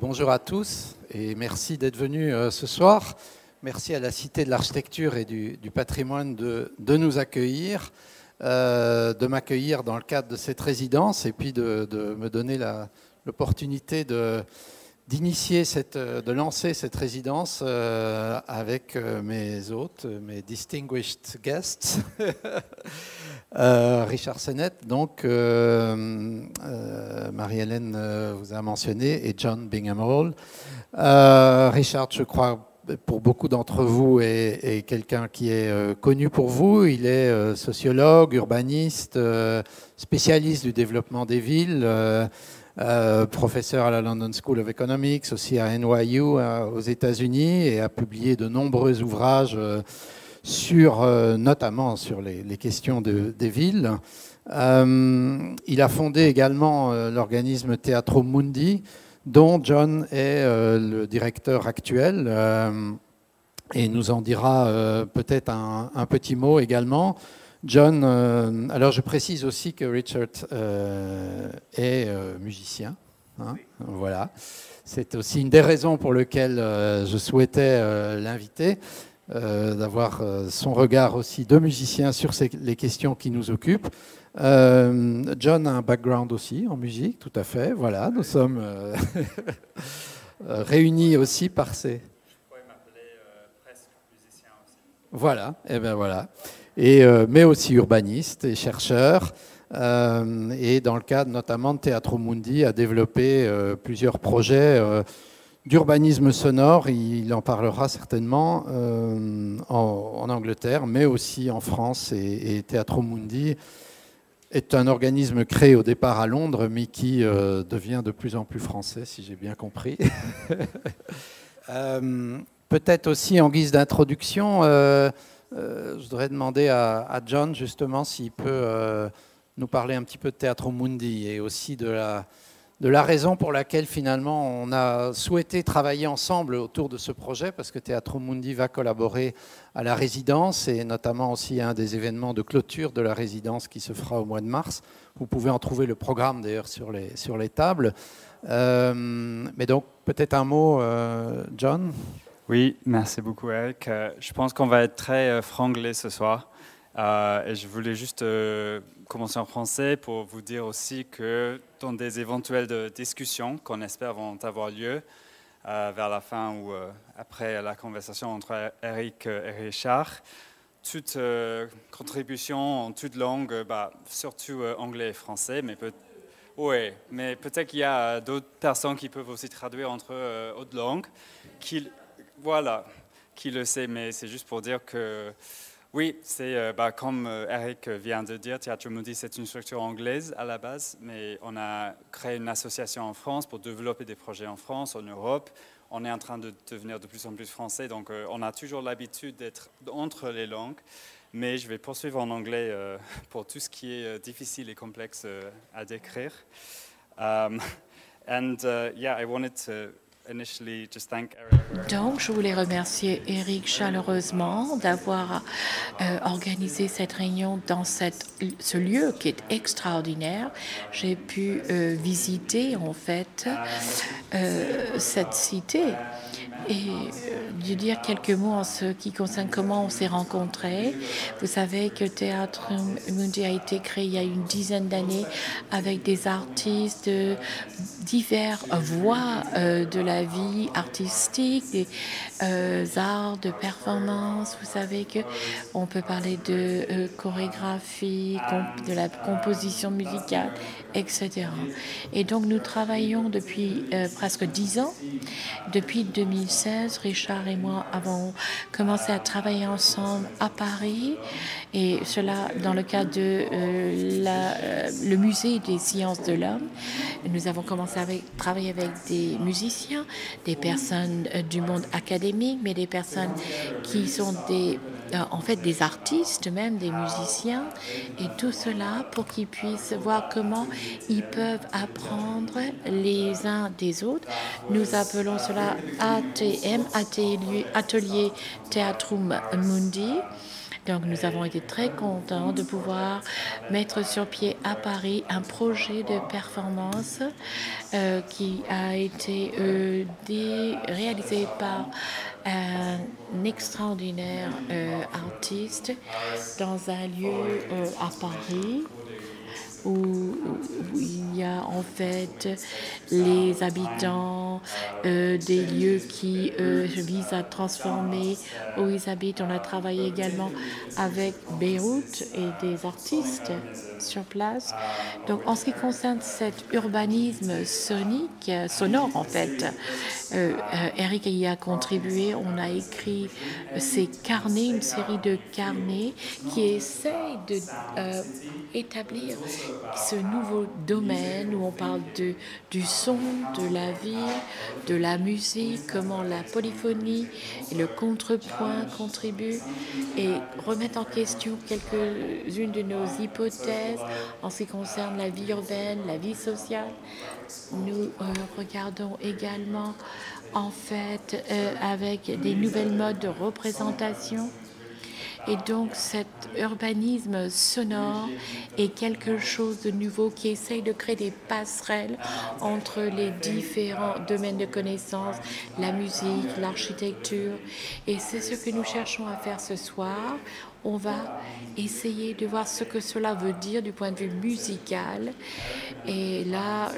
Bonjour à tous et merci d'être venus ce soir. Merci à la Cité de l'Architecture et du Patrimoine de nous accueillir, de m'accueillir dans le cadre de cette résidence et puis de me donner l'opportunité d'initier, de lancer cette résidence avec mes hôtes, mes distinguished guests. Richard Sennett, donc Marie-Hélène vous a mentionné, et John Bingham Hall. Richard, je crois, pour beaucoup d'entre vous, est quelqu'un qui est connu pour vous. Il est sociologue, urbaniste, spécialiste du développement des villes, professeur à la London School of Economics, aussi à NYU aux États-Unis, et a publié de nombreux ouvrages notamment sur les questions des villes. Il a fondé également l'organisme Teatro Mundi, dont John est le directeur actuel, et nous en dira peut-être un petit mot également. John, alors je précise aussi que Richard est musicien, hein, voilà. C'est aussi une des raisons pour lesquelles je souhaitais l'inviter. D'avoir son regard aussi de musicien sur les questions qui nous occupent. John a un background aussi en musique, tout à fait. Voilà, nous sommes réunis aussi par ces... Je pourrais m'appeler presque musicien aussi. Voilà, et bien voilà. Mais aussi urbaniste et chercheur. Et dans le cadre notamment de Teatro Mundi, a développé plusieurs projets d'urbanisme sonore. Il en parlera certainement en Angleterre, mais aussi en France. Et Teatro Mundi est un organisme créé au départ à Londres, mais qui devient de plus en plus français, si j'ai bien compris. Peut-être aussi en guise d'introduction, je voudrais demander à John justement s'il peut nous parler un petit peu de Teatro Mundi et aussi de la raison pour laquelle finalement on a souhaité travailler ensemble autour de ce projet, parce que Teatro Mundi va collaborer à la résidence et notamment aussi à un des événements de clôture de la résidence qui se fera au mois de mars. Vous pouvez en trouver le programme d'ailleurs sur les tables. Mais donc peut-être un mot, John. Oui, merci beaucoup Eric. Je pense qu'on va être très franglais ce soir. Et je voulais juste commencer en français pour vous dire aussi que dans des éventuelles discussions qu'on espère vont avoir lieu vers la fin ou après la conversation entre Eric et Richard, toute contribution en toute langue, surtout anglais et français, mais peut-être qu'il y a d'autres personnes qui peuvent aussi traduire entre autres langues, qui le sait, mais c'est juste pour dire que oui, c'est comme Eric vient de dire, Teatro Mundi, c'est une structure anglaise à la base, mais on a créé une association en France pour développer des projets en France, en Europe. On est en train de devenir de plus en plus français, donc on a toujours l'habitude d'être entre les langues, mais je vais poursuivre en anglais pour tout ce qui est difficile et complexe à décrire. I wanted to initially just thank Eric. Donc, je voulais remercier Eric chaleureusement d'avoir organisé cette réunion dans ce lieu qui est extraordinaire. J'ai pu visiter en fait cette cité et de dire quelques mots en ce qui concerne comment on s'est rencontrés. Vous savez que Teatro Mundi a été créé il y a une dizaine d'années avec des artistes de divers voies de la vie artistique, des arts de performance. Vous savez que on peut parler de chorégraphie, de la composition musicale, etc. Et donc nous travaillons depuis presque 10 ans. Depuis 2016, Richard et moi avons commencé à travailler ensemble à Paris, et cela dans le cadre de le musée des sciences de l'homme. Nous avons commencé à travailler avec des musiciens, des personnes du monde académique, mais des personnes qui sont des en fait des artistes, même des musiciens, et tout cela pour qu'ils puissent voir comment ils peuvent apprendre les uns des autres. Nous appelons cela ATM, Atelier Theatrum Mundi. Donc nous avons été très contents de pouvoir mettre sur pied à Paris un projet de performance qui a été réalisé par un extraordinaire artiste dans un lieu à Paris où il y a en fait les habitants des lieux qui visent à transformer où ils habitent. On a travaillé également avec Beyrouth et des artistes sur place. Donc en ce qui concerne cet urbanisme sonore en fait, Eric y a contribué. On a écrit ces carnets, une série de carnets qui essayent de établir ce nouveau domaine où on parle du son, de la vie, de la musique, comment la polyphonie et le contrepoint contribuent et remettre en question quelques-unes de nos hypothèses en ce qui concerne la vie urbaine, la vie sociale. Nous regardons également en fait avec des nouvelles modes de représentation. Et donc cet urbanisme sonore est quelque chose de nouveau qui essaye de créer des passerelles entre les différents domaines de connaissances, la musique, l'architecture. Et c'est ce que nous cherchons à faire ce soir. On va essayer de voir ce que cela veut dire du point de vue musical. Et là,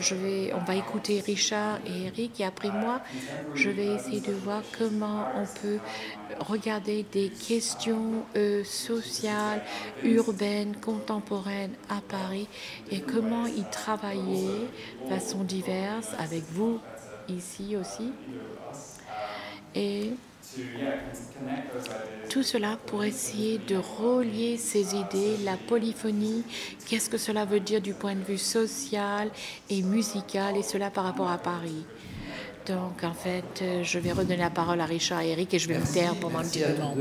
on va écouter Richard et Eric. Et après moi, je vais essayer de voir comment on peut regarder des questions sociales, urbaines, contemporaines à Paris et comment y travailler de façon diverse avec vous ici aussi. Et tout cela pour essayer de relier ces idées, la polyphonie, qu'est-ce que cela veut dire du point de vue social et musical, et cela par rapport à Paris. Donc, en fait, je vais redonner la parole à Richard et Eric et je vais me taire pendant un petit moment.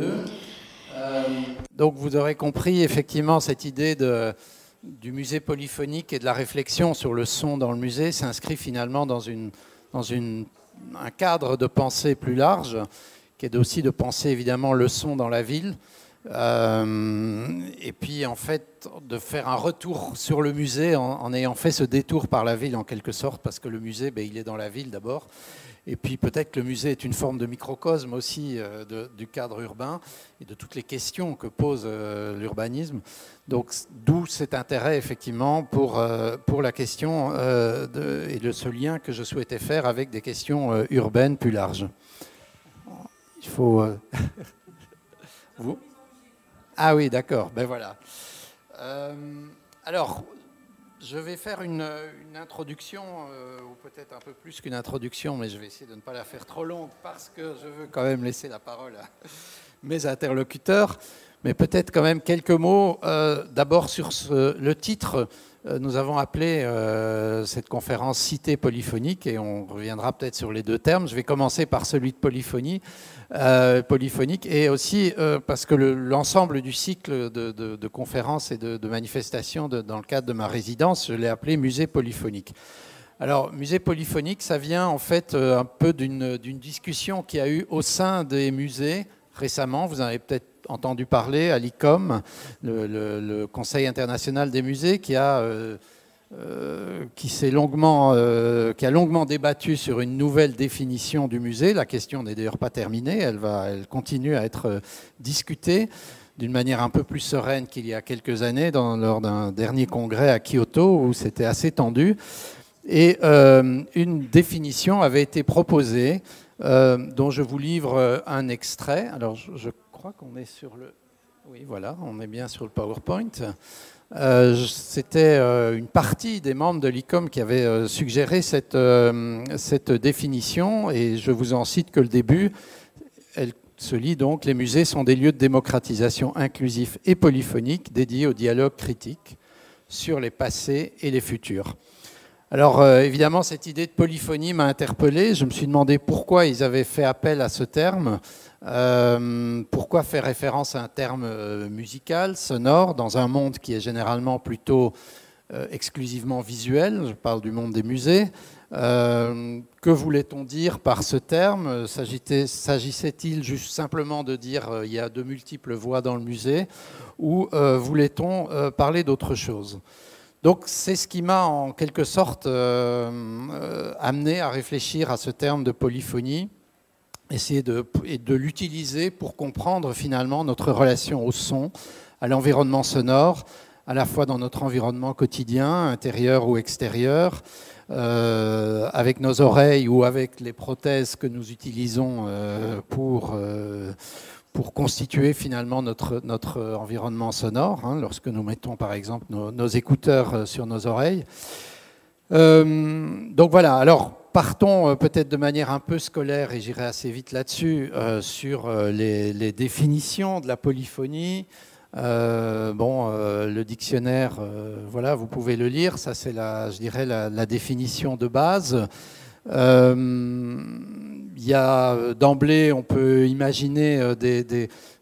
Donc, vous aurez compris effectivement cette idée du musée polyphonique et de la réflexion sur le son dans le musée s'inscrit finalement dans un cadre de pensée plus large, qui est aussi de penser évidemment le son dans la ville, et puis en fait de faire un retour sur le musée en ayant fait ce détour par la ville en quelque sorte, parce que le musée, il est dans la ville d'abord, et puis peut-être que le musée est une forme de microcosme aussi du cadre urbain et de toutes les questions que pose l'urbanisme. Donc d'où cet intérêt effectivement pour la question et de ce lien que je souhaitais faire avec des questions urbaines plus larges. Il faut... Vous ? Ah oui, d'accord, ben voilà. Alors, je vais faire une introduction, ou peut-être un peu plus qu'une introduction, mais je vais essayer de ne pas la faire trop longue parce que je veux quand même laisser la parole à mes interlocuteurs. Mais peut-être quand même quelques mots d'abord sur le titre. Nous avons appelé cette conférence Cité polyphonique et on reviendra peut-être sur les deux termes. Je vais commencer par celui de polyphonique et aussi parce que l'ensemble du cycle de conférences et de manifestations dans le cadre de ma résidence, je l'ai appelé musée polyphonique. Alors, musée polyphonique, ça vient en fait un peu d'une discussion qu'il y a eu au sein des musées récemment. Vous en avez peut-être entendu parler à l'ICOM, le Conseil international des musées, qui a longuement débattu sur une nouvelle définition du musée. La question n'est d'ailleurs pas terminée, elle continue à être discutée d'une manière un peu plus sereine qu'il y a quelques années lors d'un dernier congrès à Kyoto où c'était assez tendu. Et une définition avait été proposée dont je vous livre un extrait. Alors je crois qu'on est sur le... Oui, voilà, on est bien sur le PowerPoint. C'était une partie des membres de l'ICOM qui avait suggéré cette définition et je vous en cite que le début. Elle se lit donc: les musées sont des lieux de démocratisation inclusif et polyphonique dédiés au dialogue critique sur les passés et les futurs. Alors évidemment, cette idée de polyphonie m'a interpellé. Je me suis demandé pourquoi ils avaient fait appel à ce terme. Pourquoi faire référence à un terme musical, sonore, dans un monde qui est généralement plutôt exclusivement visuel? Je parle du monde des musées. Que voulait-on dire par ce terme? S'agissait-il juste simplement de dire il y a de multiples voix dans le musée, ou voulait-on parler d'autre chose? Donc c'est ce qui m'a en quelque sorte amené à réfléchir à ce terme de polyphonie, essayer de l'utiliser pour comprendre finalement notre relation au son, à l'environnement sonore, à la fois dans notre environnement quotidien, intérieur ou extérieur, avec nos oreilles ou avec les prothèses que nous utilisons pour constituer finalement notre environnement sonore, hein, lorsque nous mettons par exemple nos écouteurs sur nos oreilles. Donc voilà, alors partons peut-être de manière un peu scolaire, et j'irai assez vite là-dessus, sur les définitions de la polyphonie. Le dictionnaire, voilà, vous pouvez le lire, ça c'est je dirais la définition de base. Il y a d'emblée, on peut imaginer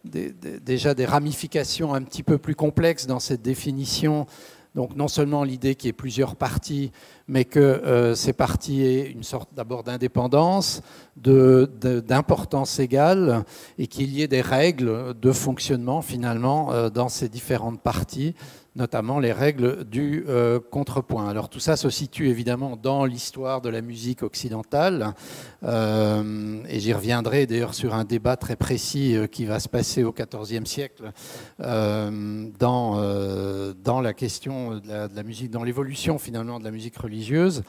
déjà des ramifications un petit peu plus complexes dans cette définition. Donc non seulement l'idée qu'il y ait plusieurs parties, mais que ces parties aient une sorte d'abord d'indépendance, d'importance égale, et qu'il y ait des règles de fonctionnement finalement dans ces différentes parties, notamment les règles du contrepoint. Alors tout ça se situe évidemment dans l'histoire de la musique occidentale, et j'y reviendrai d'ailleurs sur un débat très précis qui va se passer au XIVe siècle dans la question de la musique, dans l'évolution finalement de la musique religieuse.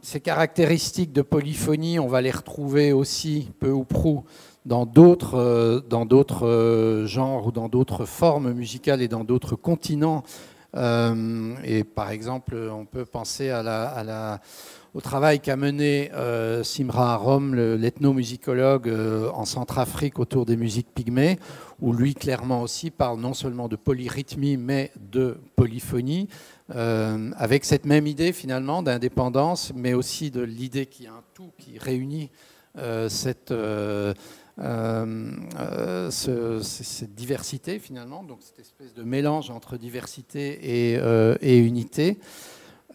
Ces caractéristiques de polyphonie, on va les retrouver aussi peu ou prou dans d'autres genres ou dans d'autres formes musicales et dans d'autres continents. Et par exemple, on peut penser au travail qu'a mené Simra Arom, l'ethnomusicologue en Centrafrique autour des musiques pygmées, où lui clairement aussi parle non seulement de polyrythmie mais de polyphonie, avec cette même idée finalement d'indépendance, mais aussi de l'idée qu'il y a un tout qui réunit cette diversité finalement, donc cette espèce de mélange entre diversité et unité.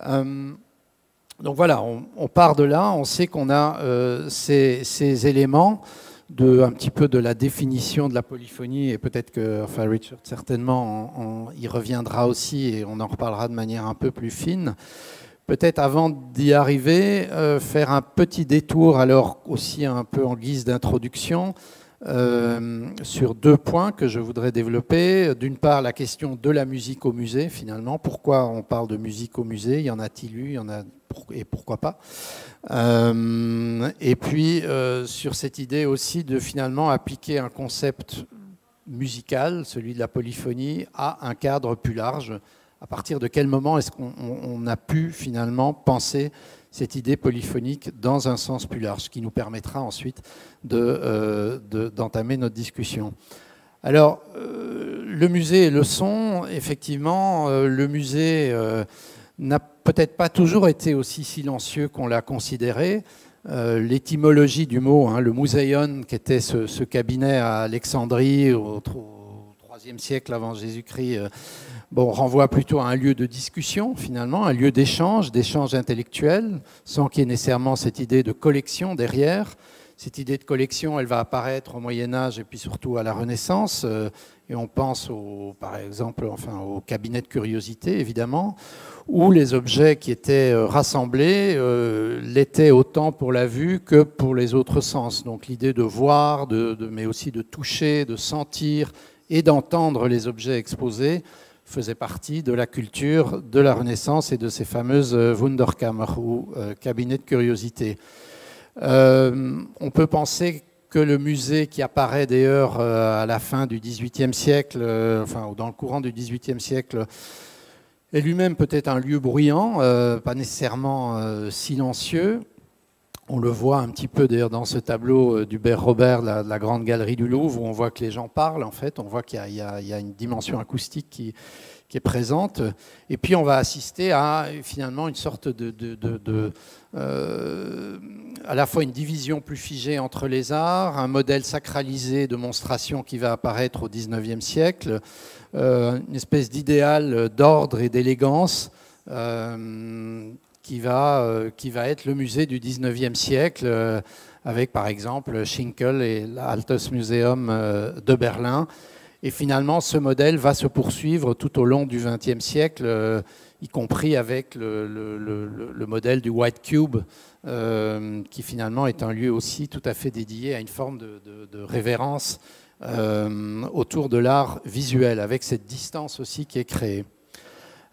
Donc voilà, on part de là, on sait qu'on a ces éléments un petit peu de la définition de la polyphonie, et peut-être que Richard certainement y reviendra aussi, et on en reparlera de manière un peu plus fine. Peut-être avant d'y arriver, faire un petit détour, alors aussi un peu en guise d'introduction, sur deux points que je voudrais développer. D'une part, la question de la musique au musée, finalement. Pourquoi on parle de musique au musée? Y en a-t-il eu? Et pourquoi pas? Et puis, sur cette idée aussi de finalement appliquer un concept musical, celui de la polyphonie, à un cadre plus large. À partir de quel moment est-ce qu'on a pu finalement penser cette idée polyphonique dans un sens plus large, ce qui nous permettra ensuite d'entamer notre discussion. Alors, le musée et le son, effectivement, le musée n'a peut-être pas toujours été aussi silencieux qu'on l'a considéré. L'étymologie du mot, hein, le mouseion, qui était ce cabinet à Alexandrie au IIIe siècle avant Jésus-Christ, renvoie plutôt à un lieu de discussion, finalement, un lieu d'échange intellectuel, sans qu'il y ait nécessairement cette idée de collection derrière. Cette idée de collection, elle va apparaître au Moyen-Âge et puis surtout à la Renaissance. Et on pense, par exemple, au cabinet de curiosité, évidemment, où les objets qui étaient rassemblés l'étaient autant pour la vue que pour les autres sens. Donc l'idée de voir, mais aussi de toucher, de sentir et d'entendre les objets exposés faisait partie de la culture de la Renaissance et de ces fameuses Wunderkammer, ou cabinets de curiosité. On peut penser que le musée, qui apparaît d'ailleurs à la fin du XVIIIe siècle, dans le courant du XVIIIe siècle, est lui-même peut-être un lieu bruyant, pas nécessairement silencieux. On le voit un petit peu d'ailleurs dans ce tableau d'Hubert Robert, la grande galerie du Louvre, où on voit que les gens parlent en fait, on voit qu'il y a une dimension acoustique qui est présente. Et puis on va assister à finalement une sorte à la fois une division plus figée entre les arts, un modèle sacralisé de monstration qui va apparaître au XIXe siècle, une espèce d'idéal d'ordre et d'élégance qui va être le musée du XIXe siècle, avec par exemple Schinkel et l'Altes Museum de Berlin. Et finalement, ce modèle va se poursuivre tout au long du XXe siècle, y compris avec le modèle du White Cube, qui finalement est un lieu aussi tout à fait dédié à une forme de révérence autour de l'art visuel, avec cette distance aussi qui est créée.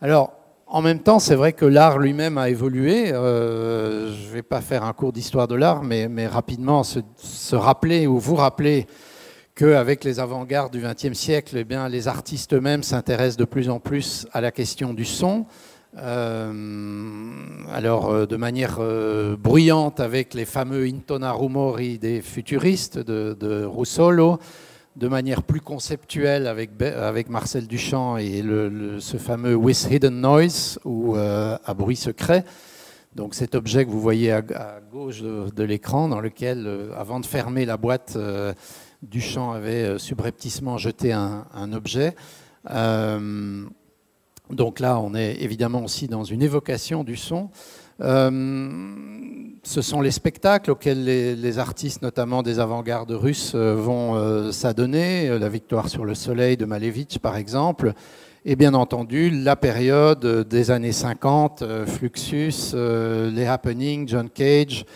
Alors, en même temps, c'est vrai que l'art lui-même a évolué. Je ne vais pas faire un cours d'histoire de l'art, mais rapidement se rappeler ou vous rappeler qu'avec les avant-gardes du XXe siècle, eh bien, les artistes eux-mêmes s'intéressent de plus en plus à la question du son. Alors, de manière bruyante avec les fameux Intona Rumori des futuristes de Russolo, de manière plus conceptuelle avec Marcel Duchamp et ce fameux With Hidden Noise, ou à bruit secret. Donc cet objet que vous voyez à gauche de l'écran, dans lequel, avant de fermer la boîte, Duchamp avait subrepticement jeté un objet. Donc là, on est évidemment aussi dans une évocation du son. Ce sont les spectacles auxquels les artistes, notamment des avant-gardes russes, vont s'adonner. La Victoire sur le soleil de Malevich, par exemple. Et bien entendu, la période des années 50, Fluxus, les Happenings, John Cage,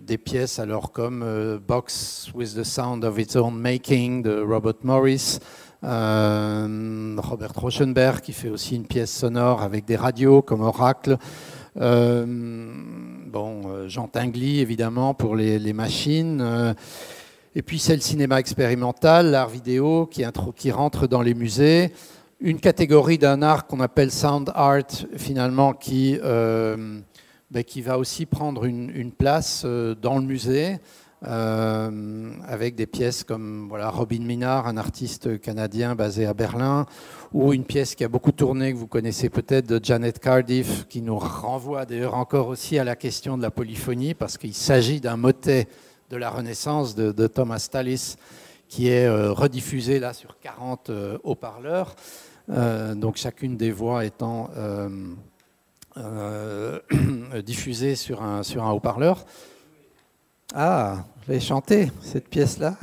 des pièces alors comme Box with the Sound of Its Own Making de Robert Morris, Robert Rauschenberg qui fait aussi une pièce sonore avec des radios comme Oracle, Jean Tinguely évidemment pour les machines, et puis c'est le cinéma expérimental, l'art vidéo qui rentre dans les musées, une catégorie d'un art qu'on appelle sound art finalement qui va aussi prendre une place dans le musée, avec des pièces comme Robin Minard, un artiste canadien basé à Berlin, ou une pièce qui a beaucoup tourné, que vous connaissez peut-être, de Janet Cardiff, qui nous renvoie d'ailleurs encore aussi à la question de la polyphonie, parce qu'il s'agit d'un motet de la Renaissance de Thomas Tallis, qui est rediffusé là sur 40 haut-parleurs, donc chacune des voix étant diffusée sur un haut-parleur. Ah, vous avez chanté cette pièce-là.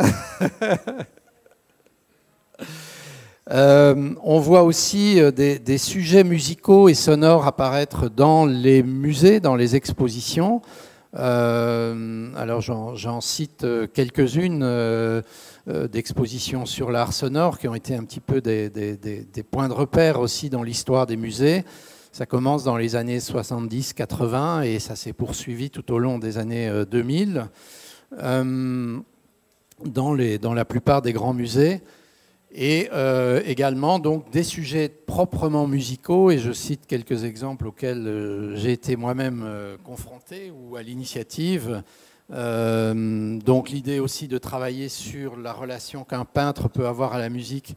On voit aussi des sujets musicaux et sonores apparaître dans les musées, dans les expositions. Alors j'en cite quelques-unes d'expositions sur l'art sonore qui ont été un petit peu des points de repère aussi dans l'histoire des musées. Ça commence dans les années 70-80 et ça s'est poursuivi tout au long des années 2000 dans la plupart des grands musées. Et également donc, des sujets proprement musicaux, et je cite quelques exemples auxquels j'ai été moi-même confronté ou à l'initiative. Donc l'idée aussi de travailler sur la relation qu'un peintre peut avoir à la musique.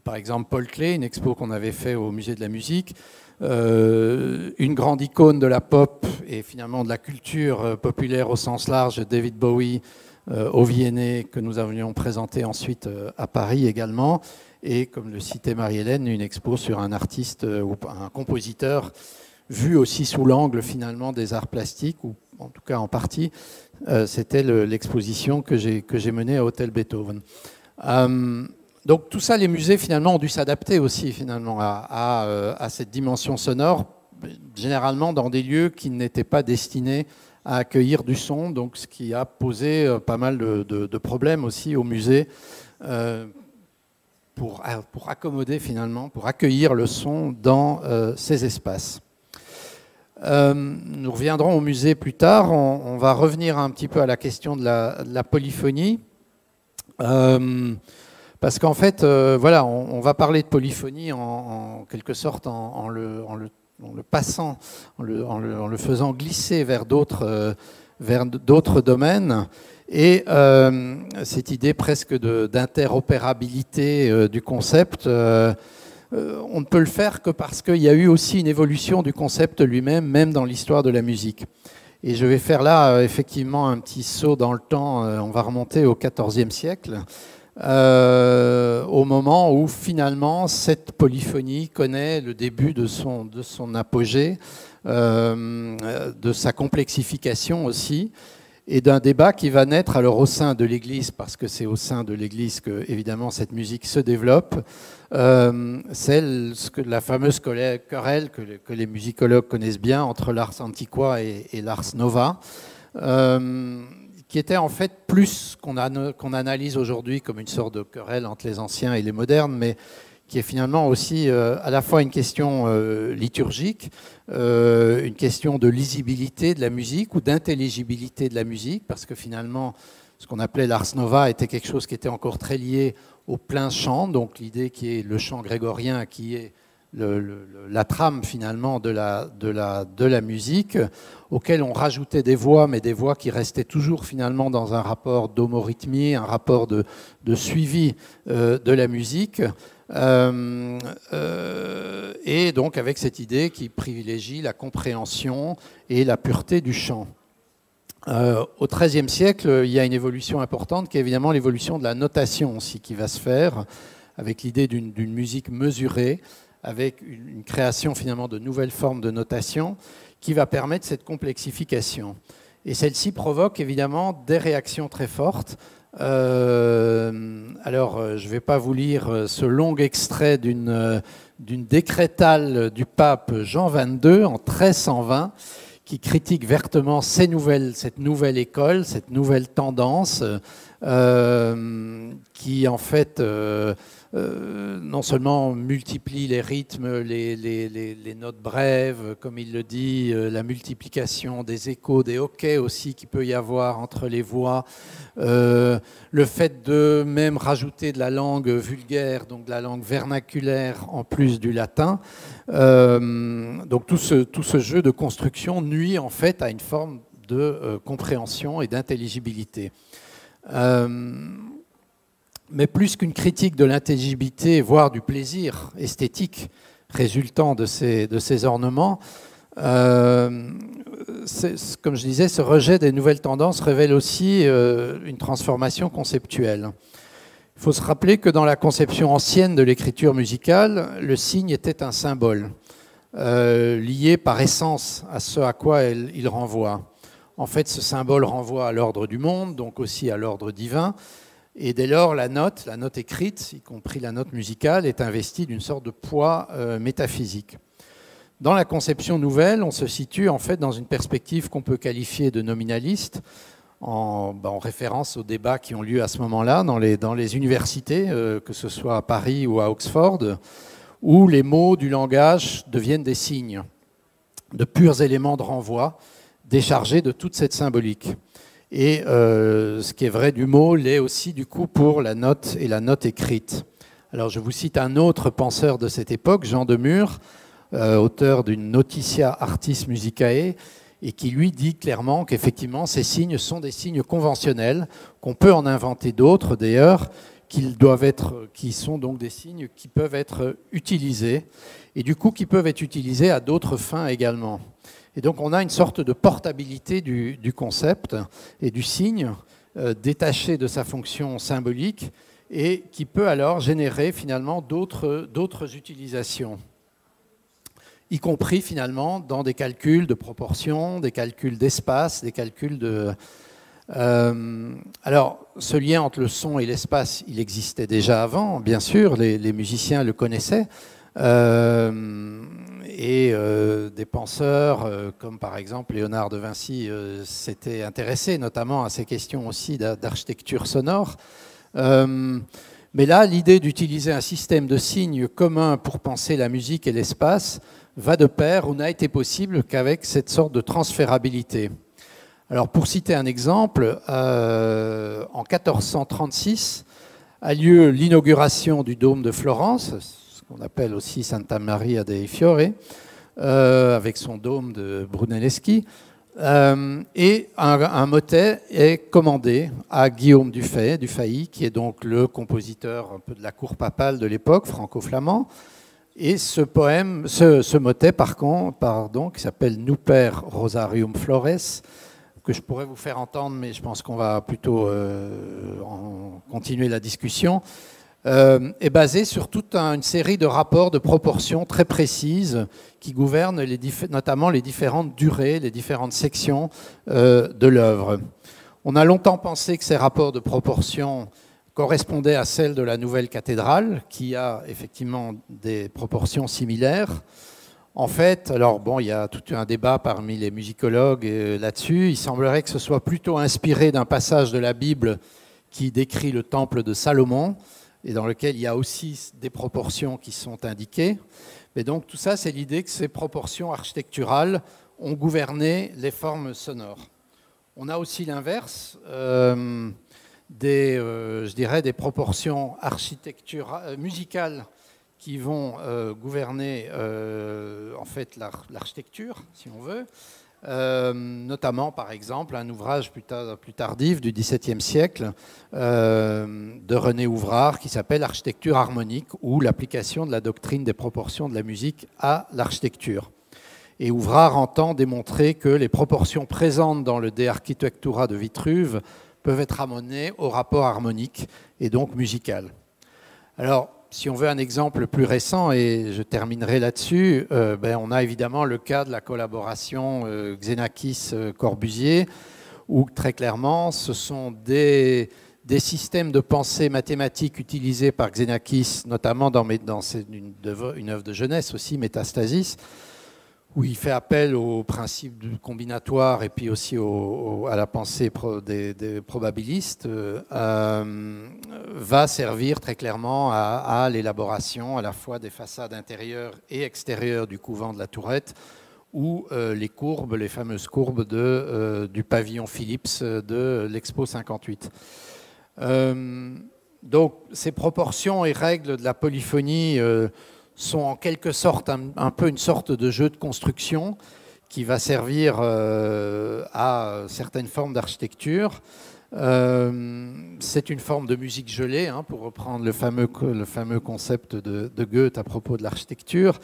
Par exemple, Paul Klee, une expo qu'on avait fait au Musée de la musique, une grande icône de la pop et finalement de la culture populaire au sens large, David Bowie, au Viennet, que nous avions présenté ensuite à Paris également, et comme le citait Marie-Hélène, une expo sur un artiste ou un compositeur vu aussi sous l'angle finalement des arts plastiques, ou en tout cas en partie. C'était l'exposition que j'ai menée à Hôtel Beethoven. Donc tout ça, les musées finalement ont dû s'adapter aussi finalement à cette dimension sonore, généralement dans des lieux qui n'étaient pas destinés à accueillir du son, donc ce qui a posé pas mal de problèmes aussi aux musées pour accommoder finalement, pour accueillir le son dans ces espaces. Nous reviendrons au musée plus tard. On va revenir un petit peu à la question de la polyphonie. Parce qu'en fait, on va parler de polyphonie en quelque sorte en le en le passant, en le faisant glisser vers d'autres domaines. Et cette idée presque d'interopérabilité du concept, on ne peut le faire que parce qu'il y a eu aussi une évolution du concept lui-même, même dans l'histoire de la musique. Et je vais faire là effectivement un petit saut dans le temps, on va remonter au XIVe siècle, au moment où finalement cette polyphonie connaît le début de son apogée, de sa complexification aussi, et d'un débat qui va naître alors au sein de l'Église, parce que c'est au sein de l'Église que évidemment cette musique se développe. C'est la fameuse querelle que les musicologues connaissent bien entre l'ars antiqua et l'ars nova, qui était en fait plus qu'on analyse aujourd'hui comme une sorte de querelle entre les anciens et les modernes, mais qui est finalement aussi à la fois une question liturgique, une question de lisibilité de la musique ou d'intelligibilité de la musique, parce que finalement, ce qu'on appelait l'ars nova était quelque chose qui était encore très lié au plein chant, donc l'idée qui est le chant grégorien, qui est la trame finalement de la musique, auquel on rajoutait des voix, mais des voix qui restaient toujours finalement dans un rapport d'homorythmie, un rapport de suivi de la musique. Et donc avec cette idée qui privilégie la compréhension et la pureté du chant. Au XIIIe siècle, il y a une évolution importante qui est évidemment l'évolution de la notation aussi qui va se faire, avec l'idée d'une musique mesurée, avec une création finalement de nouvelles formes de notation qui va permettre cette complexification. Et celle-ci provoque évidemment des réactions très fortes. Alors, je ne vais pas vous lire ce long extrait d'une décrétale du pape Jean XXII en 1320 qui critique vertement cette nouvelle école, cette nouvelle tendance qui en fait non seulement multiplie les rythmes, les notes brèves, comme il le dit, la multiplication des échos, des hoquets aussi qu'il peut y avoir entre les voix, le fait de même rajouter de la langue vulgaire, donc de la langue vernaculaire en plus du latin. Donc tout ce jeu de construction nuit en fait à une forme de compréhension et d'intelligibilité. Mais plus qu'une critique de l'intelligibilité, voire du plaisir esthétique résultant de ces ornements, comme je disais, ce rejet des nouvelles tendances révèle aussi une transformation conceptuelle. Il faut se rappeler que dans la conception ancienne de l'écriture musicale, le signe était un symbole, lié par essence à ce à quoi il renvoie. En fait, ce symbole renvoie à l'ordre du monde, donc aussi à l'ordre divin. Et dès lors, la note écrite, y compris la note musicale, est investie d'une sorte de poids métaphysique. Dans la conception nouvelle, on se situe en fait dans une perspective qu'on peut qualifier de nominaliste, en référence aux débats qui ont lieu à ce moment-là dans les universités, que ce soit à Paris ou à Oxford, où les mots du langage deviennent des signes, de purs éléments de renvoi, déchargés de toute cette symbolique. Et ce qui est vrai du mot l'est aussi du coup pour la note et la note écrite. Alors je vous cite un autre penseur de cette époque, Jean de Mur, auteur d'une Notitia Artis Musicae, et qui lui dit clairement qu'effectivement ces signes sont des signes conventionnels, qu'on peut en inventer d'autres d'ailleurs, qui sont donc des signes qui peuvent être utilisés, et du coup qui peuvent être utilisés à d'autres fins également. Et donc on a une sorte de portabilité du concept et du signe détaché de sa fonction symbolique et qui peut alors générer finalement d'autres utilisations, y compris finalement dans des calculs de proportion, des calculs d'espace, des calculs de... alors ce lien entre le son et l'espace, il existait déjà avant, bien sûr, les musiciens le connaissaient. Et des penseurs comme par exemple Léonard de Vinci s'étaient intéressés notamment à ces questions aussi d'architecture sonore. Mais là, l'idée d'utiliser un système de signes commun pour penser la musique et l'espace va de pair ou n'a été possible qu'avec cette sorte de transférabilité. Alors pour citer un exemple, en 1436 a lieu l'inauguration du dôme de Florence, on appelle aussi Santa Maria dei Fiori, avec son dôme de Brunelleschi. Et un motet est commandé à Guillaume Dufay, qui est donc le compositeur un peu de la cour papale de l'époque, franco-flamand. Et ce motet, qui s'appelle Nuper Rosarium Flores, que je pourrais vous faire entendre, mais je pense qu'on va plutôt continuer la discussion, est basé sur toute une série de rapports de proportions très précises qui gouvernent notamment les différentes durées, les différentes sections de l'œuvre. On a longtemps pensé que ces rapports de proportions correspondaient à celles de la nouvelle cathédrale, qui a effectivement des proportions similaires. En fait, alors bon, il y a tout un débat parmi les musicologues là-dessus. Il semblerait que ce soit plutôt inspiré d'un passage de la Bible qui décrit le temple de Salomon, et dans lequel il y a aussi des proportions qui sont indiquées. Mais donc tout ça, c'est l'idée que ces proportions architecturales ont gouverné les formes sonores. On a aussi l'inverse, je dirais des proportions musicales qui vont gouverner en fait l'architecture, si on veut. Notamment, par exemple, un ouvrage plus tardif du XVIIe siècle de René Ouvrard qui s'appelle « Architecture harmonique » ou l'application de la doctrine des proportions de la musique à l'architecture. Et Ouvrard entend démontrer que les proportions présentes dans le De Architectura de Vitruve peuvent être amenées au rapport harmonique et donc musical. Alors, si on veut un exemple plus récent, et je terminerai là-dessus, on a évidemment le cas de la collaboration Xenakis-Corbusier, où très clairement, ce sont des systèmes de pensée mathématiques utilisés par Xenakis, notamment dans une œuvre de jeunesse aussi, Métastasis, où il fait appel au principe combinatoire et puis aussi à la pensée des probabilistes, va servir très clairement à l'élaboration à la fois des façades intérieures et extérieures du couvent de la Tourette, ou les fameuses courbes du pavillon Philips de l'Expo 58. Donc ces proportions et règles de la polyphonie sont en quelque sorte un peu une sorte de jeu de construction qui va servir à certaines formes d'architecture. C'est une forme de musique gelée, pour reprendre le fameux concept de Goethe à propos de l'architecture,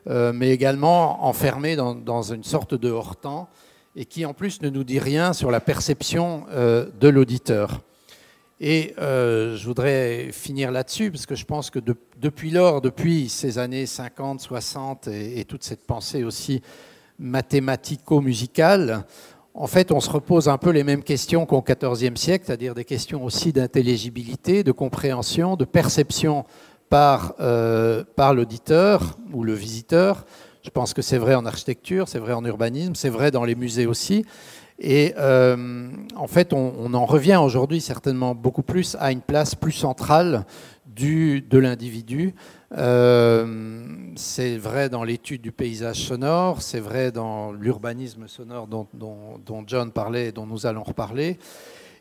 mais également enfermée dans une sorte de hors-temps et qui en plus ne nous dit rien sur la perception de l'auditeur. Et je voudrais finir là-dessus, parce que je pense que depuis ces années 50, 60 et toute cette pensée aussi mathématico-musicale, en fait, on se repose un peu les mêmes questions qu'au XIVe siècle, c'est-à-dire des questions aussi d'intelligibilité, de compréhension, de perception par l'auditeur ou le visiteur. Je pense que c'est vrai en architecture, c'est vrai en urbanisme, c'est vrai dans les musées aussi. Et en fait, on en revient aujourd'hui certainement beaucoup plus à une place plus centrale de l'individu. C'est vrai dans l'étude du paysage sonore, c'est vrai dans l'urbanisme sonore dont John parlait et dont nous allons reparler.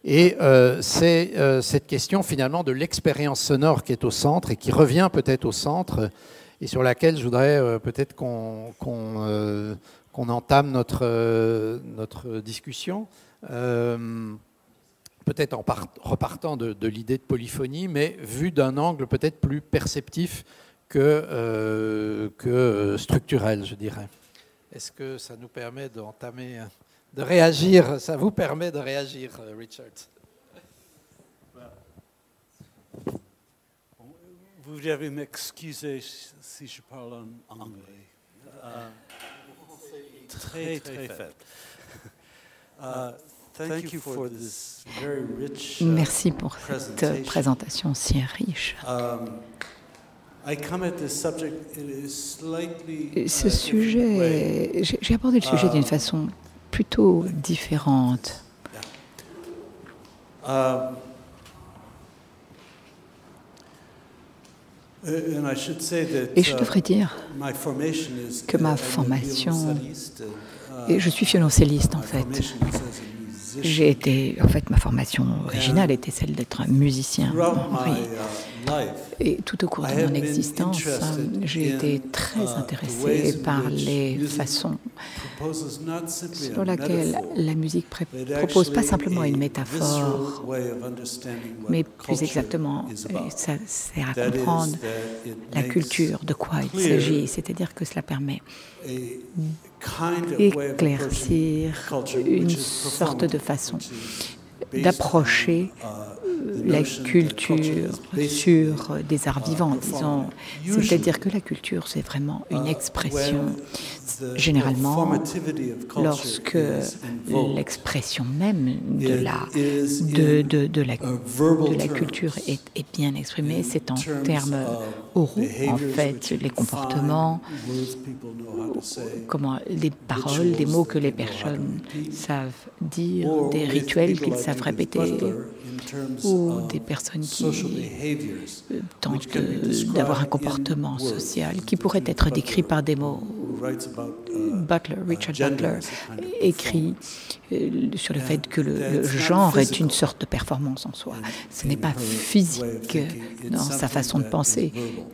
Et c'est cette question finalement de l'expérience sonore qui est au centre et qui revient peut-être au centre et sur laquelle je voudrais peut-être qu'on entame notre discussion, peut-être en repartant de l'idée de polyphonie, mais vu d'un angle peut-être plus perceptif que structurel, je dirais. Est-ce que ça nous permet de réagir? Ça vous permet de réagir, Richard? Vous devez m'excuser si je parle en anglais. Très faible. Merci pour cette présentation si riche. Ce sujet, j'ai abordé le sujet d'une façon plutôt différente. Et je devrais dire que ma formation, et je suis violoncelliste en fait. Ma formation originale était celle d'être un musicien. Et tout au cours de mon existence, j'ai été très intéressé par les façons selon lesquelles la musique propose pas simplement une métaphore, mais plus exactement, ça sert à comprendre la culture, de quoi il s'agit. C'est-à-dire que cela permet d'éclaircir une sorte de façon d'approcher la culture sur des arts vivants, disons. C'est-à-dire que la culture, c'est vraiment une expression. Généralement, lorsque l'expression même de la culture est bien exprimée, c'est en termes oraux, en fait, les comportements, des paroles, des mots que les personnes savent dire, des rituels qu'ils savent répéter, ou des personnes qui tentent d'avoir un comportement social qui pourrait être décrit par des mots. Richard Butler écrit sur le fait que le genre est une sorte de performance en soi. Ce n'est pas physique dans sa façon de penser,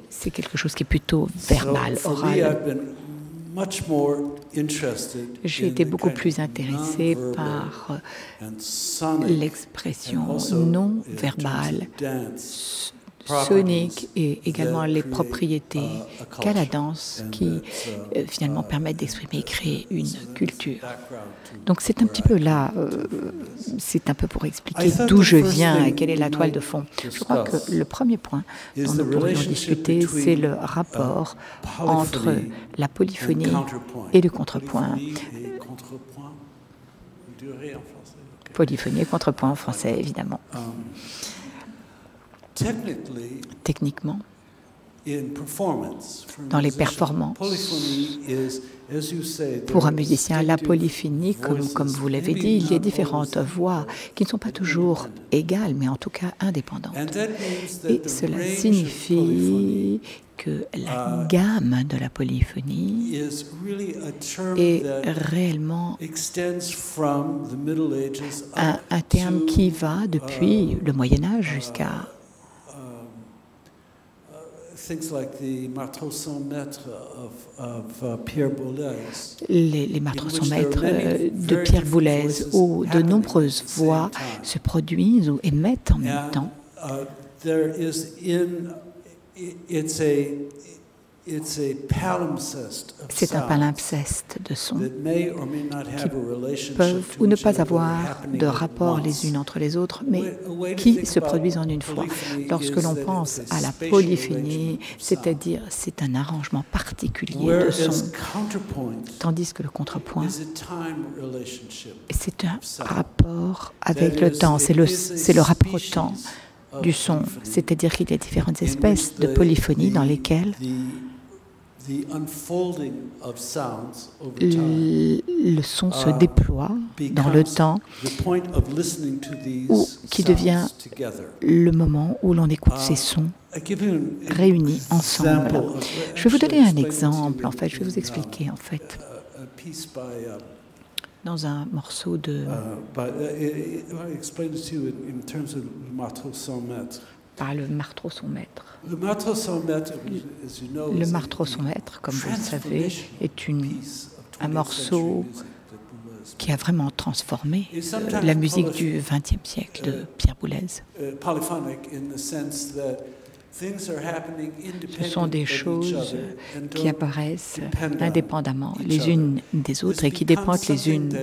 c'est quelque chose qui est plutôt verbal, oral. J'ai été beaucoup plus intéressé par l'expression non verbale, sonique et également les propriétés qu'a la danse qui finalement permettent d'exprimer et créer une culture. Donc c'est un petit peu là, c'est un peu pour expliquer d'où je viens et quelle est la toile de fond. Je crois que le premier point dont nous pourrions discuter, c'est le rapport entre la polyphonie et le contrepoint. Polyphonie et contrepoint en français, évidemment. Techniquement, dans les performances, pour un musicien, la polyphonie, comme vous l'avez dit, il y a différentes voix qui ne sont pas toujours égales, mais en tout cas indépendantes. Et cela signifie que la gamme de la polyphonie est réellement un terme qui va depuis le Moyen-Âge jusqu'à les marteaux sans maître de Pierre Boulez, où de nombreuses voix se produisent ou émettent en même temps. C'est un palimpseste de sons qui peuvent ou ne pas avoir de rapport les unes entre les autres, mais qui se produisent en une fois. Lorsque l'on pense à la polyphonie, c'est-à-dire c'est un arrangement particulier de sons, tandis que le contrepoint, c'est un rapport avec le temps, c'est le rapport au temps du son, c'est-à-dire qu'il y a différentes espèces de polyphonie dans lesquelles le son se déploie dans le temps, ou qui devient le moment où l'on écoute ces sons réunis ensemble. Je vais vous donner un exemple, en fait, je vais vous expliquer, en fait. Dans un morceau de... par le marteau son maître. Le marteau son maître, comme vous le savez, est un morceau qui a vraiment transformé la musique du XXe siècle de Pierre Boulez. Ce sont des choses qui apparaissent indépendamment les unes des autres et qui dépendent les unes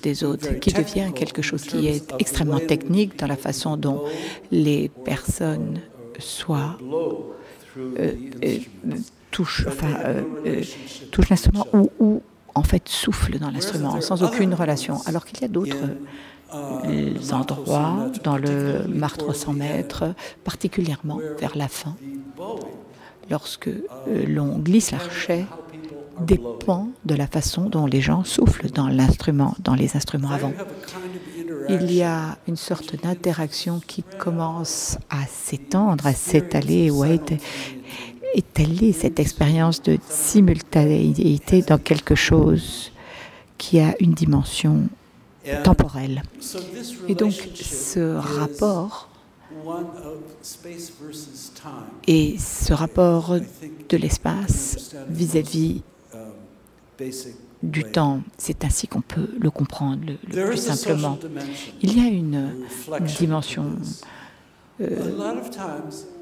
des autres, qui devient quelque chose qui est extrêmement technique dans la façon dont les personnes touchent l'instrument ou en fait soufflent dans l'instrument sans aucune relation, alors qu'il y a d'autres endroits dans le marteau sans maître, particulièrement vers la fin, lorsque l'on glisse l'archet, dépend de la façon dont les gens soufflent dans les instruments avant. Il y a une sorte d'interaction qui commence à s'étendre, à s'étaler ou à étaler cette expérience de simultanéité dans quelque chose qui a une dimension temporelle. Et donc, ce rapport Et ce rapport de l'espace vis-à-vis du temps, c'est ainsi qu'on peut le comprendre le plus simplement. Il y a une dimension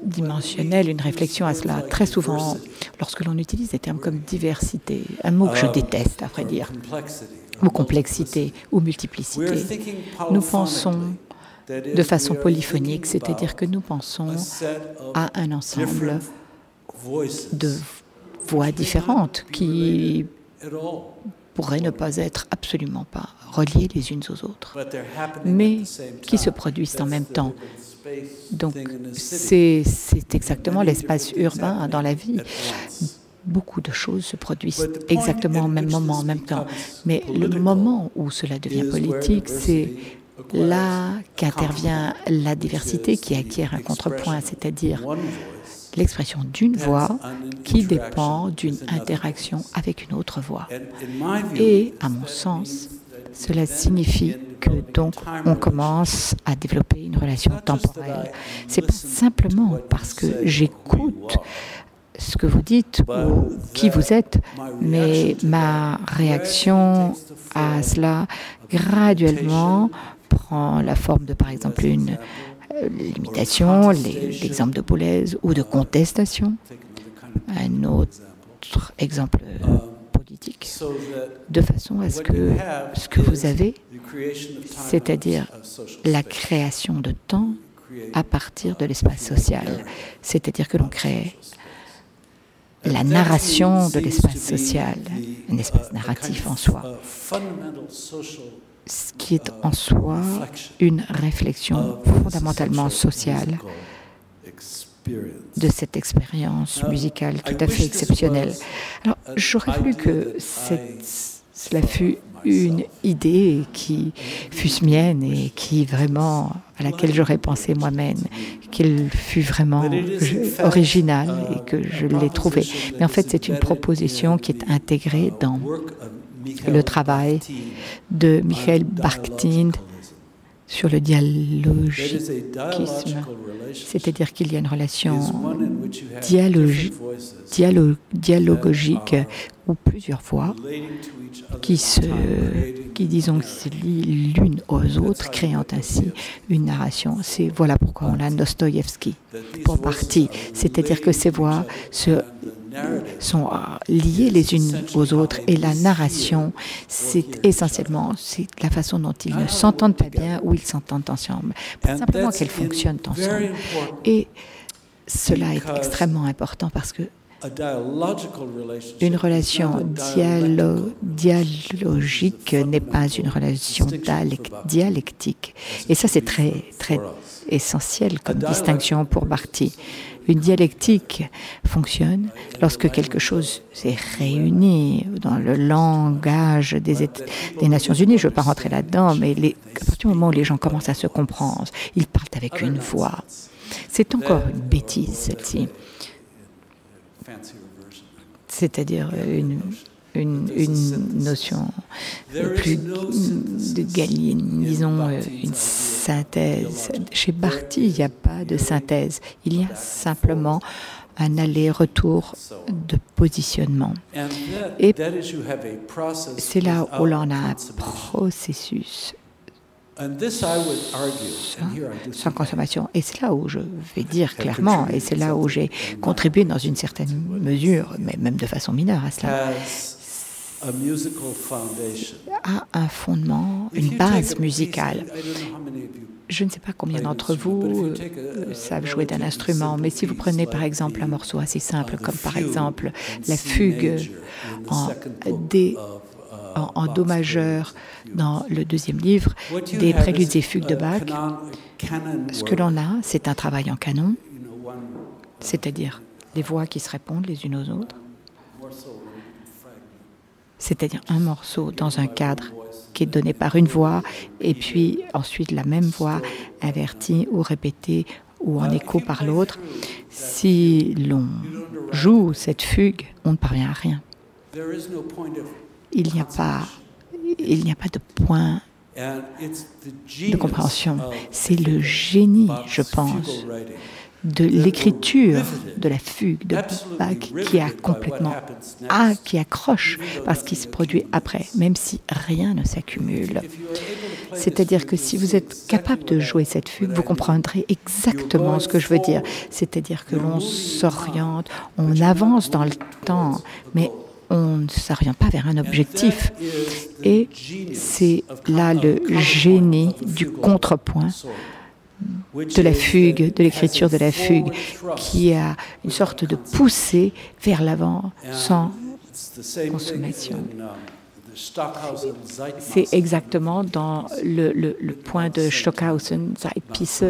dimensionnelle, une réflexion à cela. Très souvent, lorsque l'on utilise des termes comme diversité, un mot que je déteste, à vrai dire, ou complexité, ou multiplicité, nous pensons de façon polyphonique, c'est-à-dire que nous pensons à un ensemble de voix différentes qui pourraient ne pas être absolument pas reliées les unes aux autres, mais qui se produisent en même temps. Donc, c'est exactement l'espace urbain dans la vie. Beaucoup de choses se produisent exactement au même moment, en même temps. Mais le moment où cela devient politique, c'est là qu'intervient la diversité qui acquiert un contrepoint, c'est-à-dire l'expression d'une voix qui dépend d'une interaction avec une autre voix. Et, à mon sens, cela signifie que donc on commence à développer une relation temporelle. C'est pas simplement parce que j'écoute ce que vous dites ou qui vous êtes, mais ma réaction à cela graduellement prend la forme de, par exemple, une limitation, l'exemple de Boulez, ou de contestation. Un autre exemple politique, de façon à ce que vous avez, c'est-à-dire la création de temps à partir de l'espace social, c'est-à-dire que l'on crée la narration de l'espace social, un espace narratif en soi, ce qui est en soi une réflexion fondamentalement sociale de cette expérience musicale tout à fait exceptionnelle. Alors, j'aurais voulu que cela fût une idée qui fût mienne et qui vraiment, à laquelle j'aurais pensé moi-même, qu'elle fût vraiment originale et que je l'ai trouvée. Mais en fait, c'est une proposition qui est intégrée dans le travail de Michael Bakhtin sur le dialogisme, c'est-à-dire qu'il y a une relation dialogique où plusieurs voix qui disons, se lient l'une aux autres, créant ainsi une narration. Voilà pourquoi on a Dostoïevski pour partie, c'est-à-dire que ces voix sont liées les unes aux autres et la narration, c'est essentiellement la façon dont ils ne s'entendent pas bien ou ils s'entendent ensemble, pas simplement qu'elles fonctionnent ensemble. Et cela est extrêmement important parce que une relation dialogique n'est pas une relation dialectique. Et ça, c'est très, très essentiel comme distinction pour Barthes. Une dialectique fonctionne lorsque quelque chose s'est réuni dans le langage des Nations Unies. Je ne veux pas rentrer là-dedans, mais à partir du moment où les gens commencent à se comprendre, ils parlent avec une voix. C'est encore une bêtise, celle-ci. C'est-à-dire une notion plus de Galien, disons une synthèse. Chez Barthes, il n'y a pas de synthèse. Il y a simplement un aller-retour de positionnement. Et c'est là où l'on a un processus sans consommation. Et c'est là où je vais dire clairement, et c'est là où j'ai contribué dans une certaine mesure, mais même de façon mineure à cela, a un fondement, une base musicale. Je ne sais pas combien d'entre vous savent jouer d'un instrument, mais si vous prenez par exemple un morceau assez simple, comme par exemple la fugue en do majeur dans le deuxième livre des préludes et fugues de Bach, ce que l'on a, c'est un travail en canon, c'est-à-dire des voix qui se répondent les unes aux autres, c'est-à-dire un morceau dans un cadre qui est donné par une voix, et puis ensuite la même voix invertie ou répétée ou en écho par l'autre. Si l'on joue cette fugue, on ne parvient à rien. Il n'y a pas de point de compréhension. C'est le génie, je pense, de l'écriture de la fugue de Bach qui a complètement qui accroche parce qu'il se produit après, même si rien ne s'accumule. C'est-à-dire que si vous êtes capable de jouer cette fugue, vous comprendrez exactement ce que je veux dire. C'est-à-dire que l'on s'oriente, on avance dans le temps, mais on ne s'oriente pas vers un objectif. Et c'est là le génie du contrepoint de la fugue, de l'écriture de la fugue, qui a une sorte de poussée vers l'avant sans consommation. C'est exactement dans le point de Stockhausen, Zeitpisse,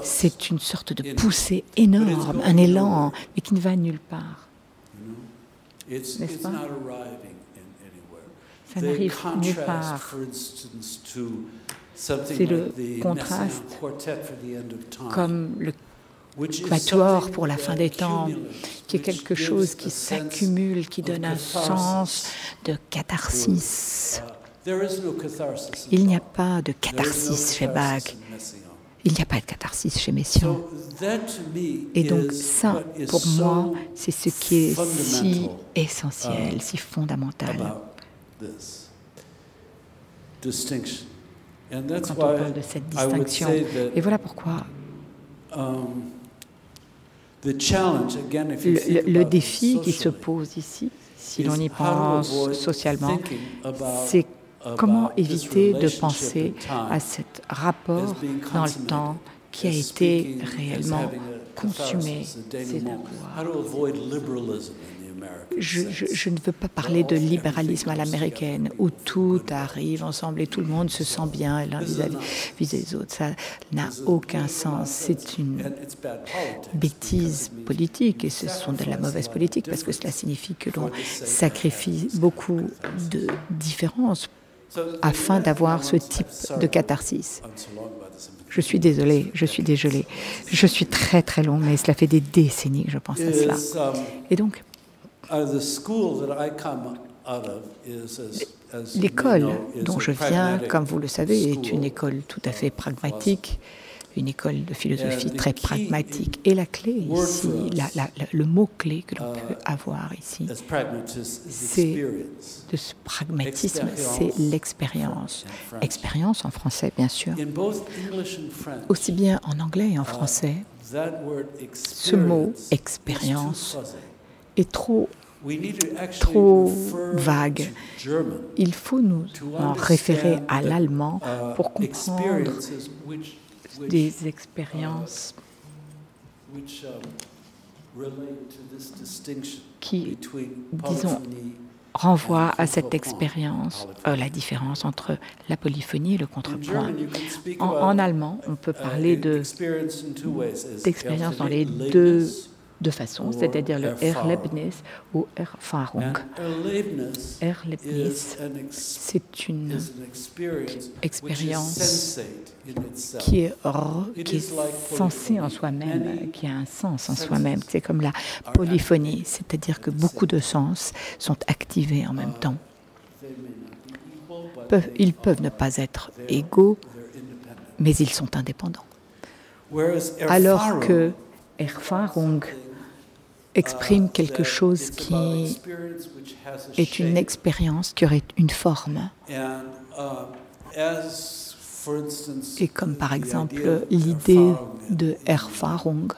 c'est une sorte de poussée énorme, un élan, mais qui ne va nulle part. N'est-ce pas? Ça n'arrive nulle part. C'est le contraste, comme le quatuor pour la fin des temps, qui est quelque chose qui s'accumule, qui donne un sens de catharsis. Il n'y a pas de catharsis chez Bach. Il n'y a pas de catharsis chez Messiaen. Et donc ça, pour moi, c'est ce qui est si essentiel, si fondamental. Quand on parle de cette distinction. Et voilà pourquoi le défi qui se pose ici, si l'on y pense socialement, c'est comment éviter de penser à ce rapport dans le temps qui a été réellement consumé, c'est je ne veux pas parler de libéralisme à l'américaine, où tout arrive ensemble et tout le monde se sent bien l'un vis-à-vis des autres. Ça n'a aucun sens. C'est une bêtise politique et ce sont de la mauvaise politique parce que cela signifie que l'on sacrifie beaucoup de différences afin d'avoir ce type de catharsis. Je suis désolée. Je suis très très long, mais cela fait des décennies que je pense à cela. Et donc, l'école dont je viens, comme vous le savez, est une école tout à fait pragmatique, une école de philosophie très pragmatique. Et la clé ici, le mot-clé que l'on peut avoir ici, c'est de ce pragmatisme, c'est l'expérience. Expérience en français, bien sûr. Aussi bien en anglais et en français, ce mot « expérience » est trop vague. Il faut nous en référer à l'allemand pour comprendre des expériences qui, disons, renvoient à cette expérience, la différence entre la polyphonie et le contrepoint. En allemand, on peut parler d'expérience dans les deux façons, c'est-à-dire le Erlebnis ou Erfahrung. Erlebnis, c'est une expérience qui est sensée en soi-même, qui a un sens en soi-même. C'est comme la polyphonie, c'est-à-dire que beaucoup de sens sont activés en même temps. Ils peuvent ne pas être égaux, mais ils sont indépendants. Alors que Erfahrung exprime quelque chose qui est une expérience qui aurait une forme. Et comme par exemple l'idée de Erfahrung,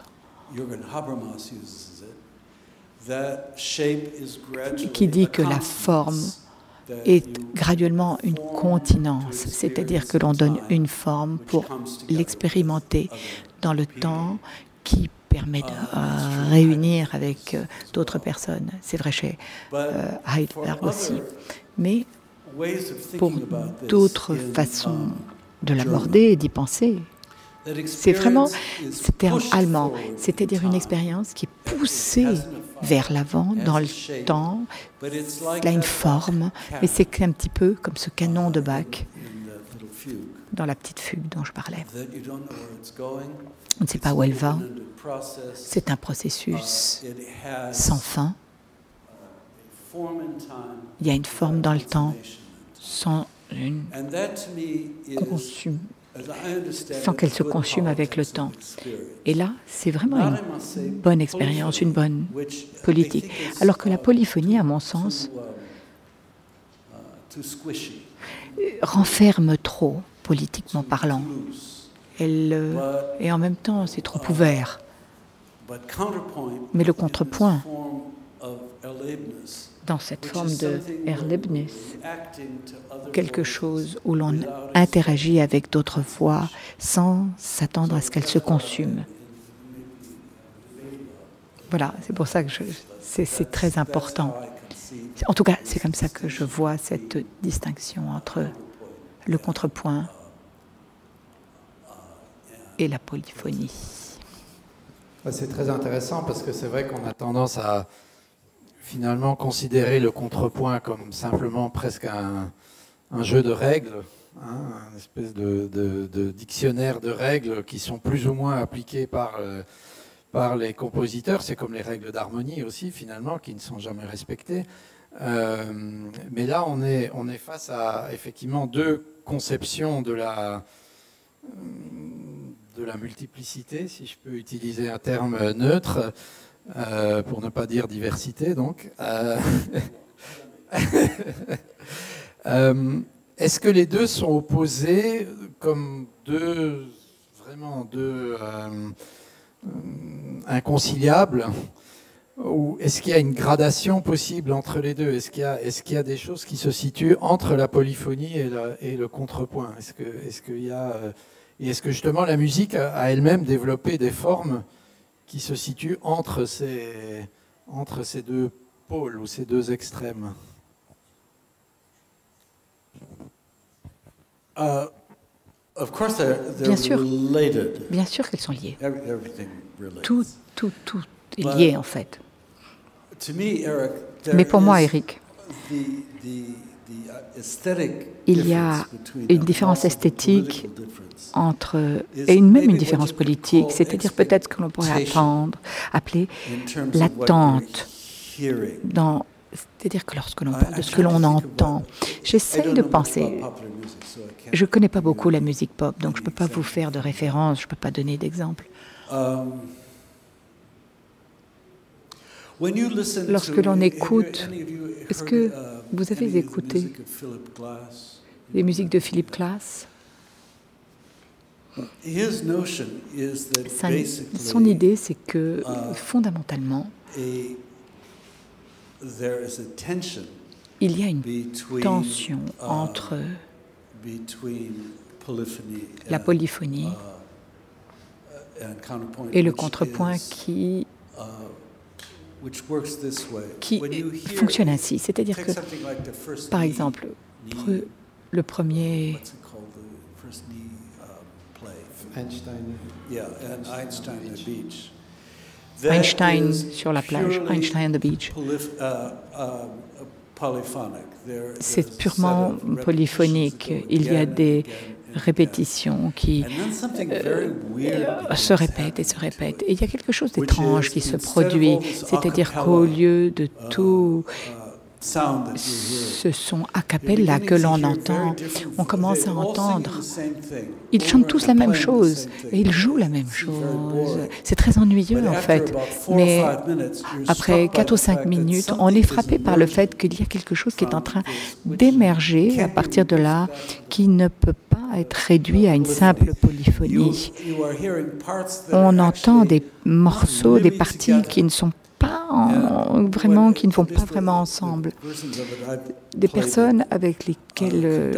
qui dit que la forme est graduellement une continence, c'est-à-dire que l'on donne une forme pour l'expérimenter dans le temps qui permet de réunir avec d'autres personnes. C'est vrai chez Heidelberg aussi. Mais pour d'autres façons de l'aborder et d'y penser, c'est vraiment ce terme allemand, c'est-à-dire une expérience qui est poussée vers l'avant dans le temps. Elle a une forme, mais c'est un petit peu comme ce canon de Bach dans la petite fugue dont je parlais. On ne sait pas où elle va. C'est un processus sans fin, Il y a une forme dans le temps sans qu'elle se consume avec le temps. Et là, c'est vraiment une bonne expérience, une bonne politique. Alors que la polyphonie, à mon sens, renferme trop, politiquement parlant. Et en même temps, c'est trop ouvert. Mais le contrepoint, dans cette forme de Erlebnis, quelque chose où l'on interagit avec d'autres voix sans s'attendre à ce qu'elles se consument. Voilà, c'est pour ça que c'est très important. En tout cas, c'est comme ça que je vois cette distinction entre le contrepoint et la polyphonie. C'est très intéressant parce que c'est vrai qu'on a tendance à finalement considérer le contrepoint comme simplement presque un jeu de règles, hein, une espèce de dictionnaire de règles qui sont plus ou moins appliquées par les compositeurs. C'est comme les règles d'harmonie aussi, finalement, qui ne sont jamais respectées. Mais là, on est face à effectivement deux conceptions de la multiplicité, si je peux utiliser un terme neutre, pour ne pas dire diversité, donc. Est-ce que les deux sont opposés comme vraiment deux inconciliables, ou est-ce qu'il y a une gradation possible entre les deux? Est-ce qu'il y a des choses qui se situent entre la polyphonie et le contrepoint? Est-ce que justement la musique a elle-même développé des formes qui se situent entre ces deux pôles ou ces deux extrêmes? Bien sûr qu'elles sont liées. Tout est lié en fait. Mais pour moi, Eric, il y a une différence esthétique et même une différence politique, c'est-à-dire peut-être ce que l'on pourrait appeler l'attente. C'est-à-dire que lorsque l'on parle de ce que l'on entend, j'essaie de penser. Je ne connais pas beaucoup la musique pop, donc je ne peux pas vous faire de référence, je ne peux pas donner d'exemple. Lorsque l'on écoute, est-ce que vous avez écouté les musiques de Philip Glass? Son idée, c'est que fondamentalement, il y a une tension entre la polyphonie et le contrepoint qui fonctionne ainsi. C'est-à-dire que, par exemple, le premier... Einstein sur la plage, Einstein on the beach. C'est purement polyphonique. Il y a des répétitions qui se répètent et se répètent. Et il y a quelque chose d'étrange qui se produit, c'est-à-dire qu'au lieu de tout ce son a cappella que l'on entend, on commence à entendre. Ils chantent tous la même chose et ils jouent la même chose. C'est très ennuyeux en fait, mais après 4 ou 5 minutes, on est frappé par le fait qu'il y a quelque chose qui est en train d'émerger à partir de là, qui ne peut pas être réduit à une simple polyphonie. On entend des morceaux, des parties qui ne sont qui ne vont pas vraiment ensemble. Des personnes avec lesquelles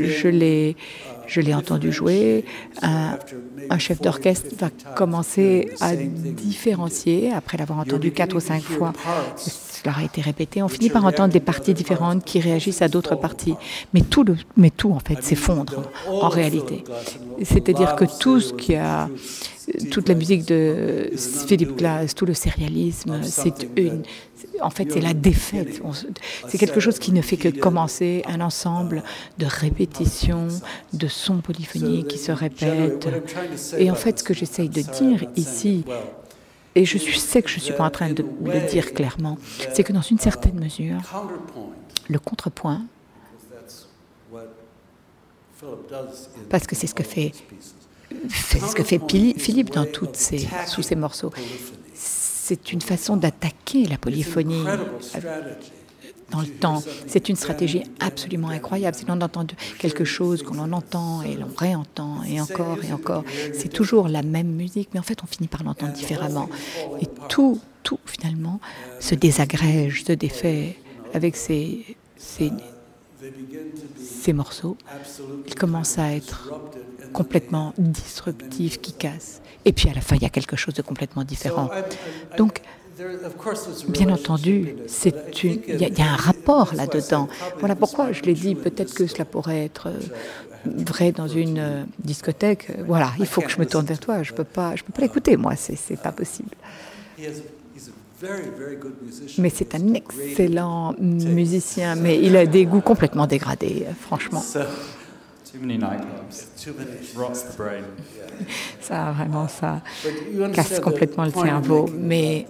je l'ai entendu jouer, un chef d'orchestre va commencer à différencier, après l'avoir entendu 4 ou 5 fois, cela a été répété, on finit par entendre des parties différentes qui réagissent à d'autres parties. Mais tout en fait s'effondre en réalité. C'est-à-dire que toute la musique de Philip Glass, tout le sérialisme, c'est la défaite. C'est quelque chose qui ne fait que commencer un ensemble de répétitions, de sons polyphoniques qui se répètent. Et en fait, ce que j'essaye de dire ici, et sais que je ne suis pas en train de le dire clairement, c'est que dans une certaine mesure, le contrepoint, parce que c'est ce que fait Philippe dans sous ses morceaux, c'est une façon d'attaquer la polyphonie dans le temps. C'est une stratégie absolument incroyable. Si l'on entend quelque chose, qu'on en entend et l'on réentend et encore, c'est toujours la même musique, mais en fait on finit par l'entendre différemment. Et tout finalement se désagrège, se défait avec ces morceaux. Ils commencent à être complètement disruptifs, qui cassent. Et puis à la fin, il y a quelque chose de complètement différent. Donc, bien entendu, il y a un rapport là-dedans. Voilà pourquoi je l'ai dit, peut-être que cela pourrait être vrai dans une discothèque. Voilà, il faut que je me tourne vers toi. Je peux pas l'écouter, moi, c'est pas possible. Mais c'est un excellent musicien, mais il a des goûts complètement dégradés, franchement. Ça, vraiment, ça casse complètement le cerveau. Mais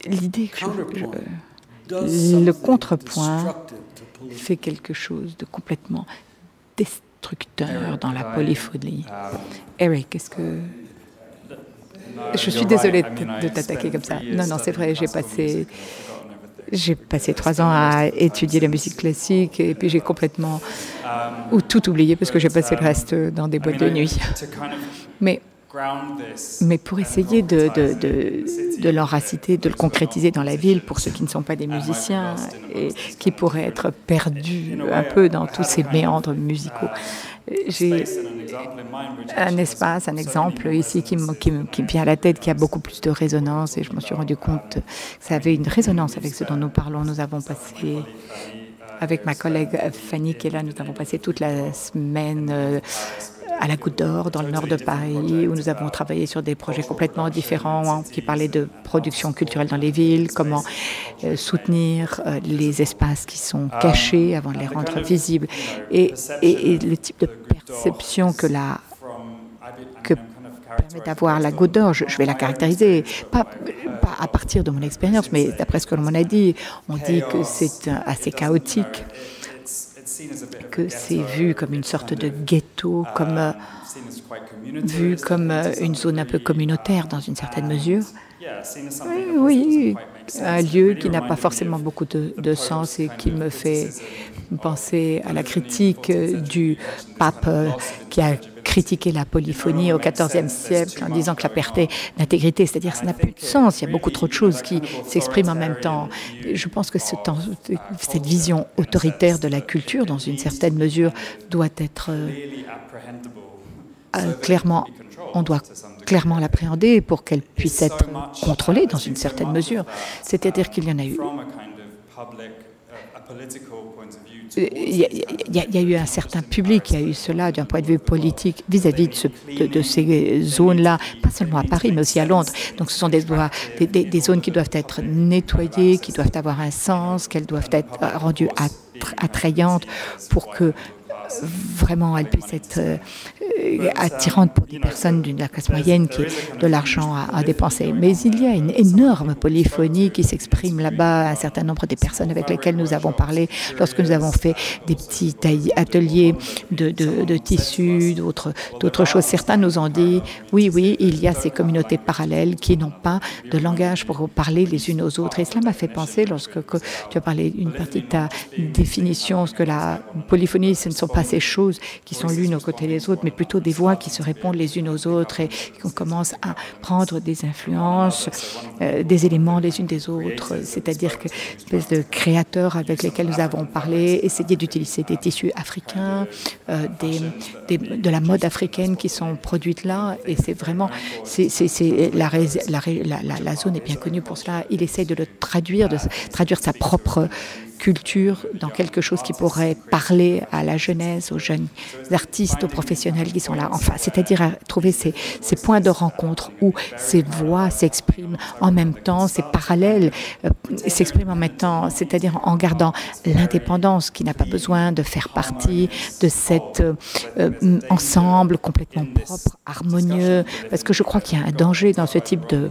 l'idée que le contrepoint fait quelque chose de complètement destructeur dans la polyphonie. Eric, est-ce que... Je suis désolée de t'attaquer comme ça. Non, c'est vrai, j'ai passé 3 ans à étudier la musique classique et puis j'ai complètement tout oublié parce que j'ai passé le reste dans des boîtes de nuit. Mais pour essayer de l'enraciter, de le concrétiser dans la ville pour ceux qui ne sont pas des musiciens et qui pourraient être perdus un peu dans tous ces méandres musicaux, j'ai un exemple ici qui me vient à la tête, qui a beaucoup plus de résonance et je me suis rendu compte que ça avait une résonance avec ce dont nous parlons. Nous avons passé, avec ma collègue Fanny qui est là, nous avons passé toute la semaine à la Goutte d'Or, dans le nord de Paris, où nous avons travaillé sur des projets complètement différents qui parlaient de production culturelle dans les villes, comment soutenir les espaces qui sont cachés avant de les rendre visibles. Et le type de perception que permet d'avoir la Goutte d'Or, je vais la caractériser, pas à partir de mon expérience, mais d'après ce que l'on m'en a dit, on dit que c'est assez chaotique, que c'est vu comme une sorte de ghetto, vu comme une zone un peu communautaire dans une certaine mesure. Oui, un lieu qui n'a pas forcément beaucoup de sens et qui me fait penser à la critique du pape qui a critiqué la polyphonie au XIVe siècle en disant que la perte d'intégrité, c'est-à-dire que ça n'a plus de sens, il y a beaucoup trop de choses qui s'expriment en même temps. Je pense que cette vision autoritaire de la culture, dans une certaine mesure, doit être on doit clairement l'appréhender pour qu'elle puisse être contrôlée dans une certaine mesure. C'est-à-dire qu'il y en a eu... Il y a eu un certain public qui a eu cela d'un point de vue politique vis-à-vis de ces zones-là, pas seulement à Paris, mais aussi à Londres. Donc ce sont des zones qui doivent être nettoyées, qui doivent avoir un sens, qu'elles doivent être rendues attrayantes pour que vraiment elle puisse être attirante pour des personnes de la classe moyenne qui ont de l'argent à dépenser. Mais il y a une énorme polyphonie qui s'exprime là-bas, un certain nombre des personnes avec lesquelles nous avons parlé lorsque nous avons fait des petits ateliers de tissus, d'autres choses. Certains nous ont dit, oui, il y a ces communautés parallèles qui n'ont pas de langage pour parler les unes aux autres. Et cela m'a fait penser, lorsque tu as parlé d'une partie de ta définition, que la polyphonie, ce ne sont pas ces choses qui sont l'une aux côtés des autres, mais plutôt des voix qui se répondent les unes aux autres et qu'on commence à prendre des influences, des éléments les unes des autres. C'est-à-dire que espèce de créateurs avec lesquels nous avons parlé, essayer d'utiliser des tissus africains, de la mode africaine qui sont produites là. Et c'est vraiment, la zone est bien connue pour cela. Il essaye de le traduire, de traduire sa propre culture dans quelque chose qui pourrait parler à la jeunesse, aux jeunes artistes, aux professionnels qui sont là. Enfin, c'est-à-dire à trouver ces points de rencontre où ces voix s'expriment en même temps, ces parallèles s'expriment en même temps, c'est-à-dire en gardant l'indépendance qui n'a pas besoin de faire partie de cet ensemble complètement propre, harmonieux, parce que je crois qu'il y a un danger dans ce type de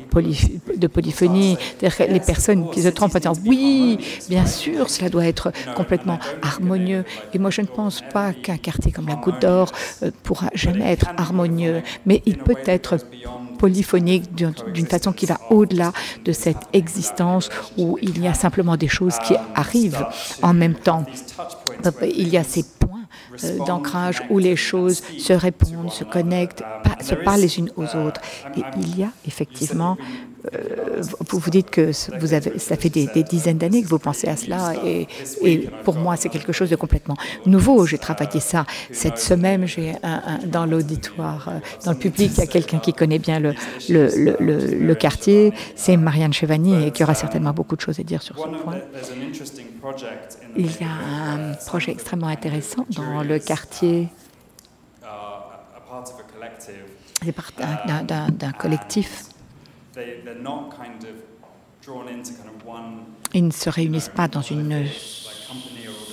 polyphonie. C'est-à-dire que les personnes qui se trompent en disant « oui, bien sûr, cela doit être complètement harmonieux ». Et moi, je ne pense pas qu'un quartier comme la Goutte d'Or pourra jamais être harmonieux, mais il peut être polyphonique d'une façon qui va au-delà de cette existence où il y a simplement des choses qui arrivent en même temps. Il y a ces points d'ancrage où les choses se répondent, se connectent, se parlent les unes aux autres. Et il y a effectivement, vous vous dites que ça fait des dizaines d'années que vous pensez à cela, et pour moi c'est quelque chose de complètement nouveau. J'ai travaillé ça cette semaine, j'ai dans l'auditoire, dans le public, il y a quelqu'un qui connaît bien le quartier, c'est Marianne Chevani, et qui aura certainement beaucoup de choses à dire sur ce point. Il y a un projet extrêmement intéressant dans le quartier. C'est part d'un collectif. Ils ne se réunissent pas dans une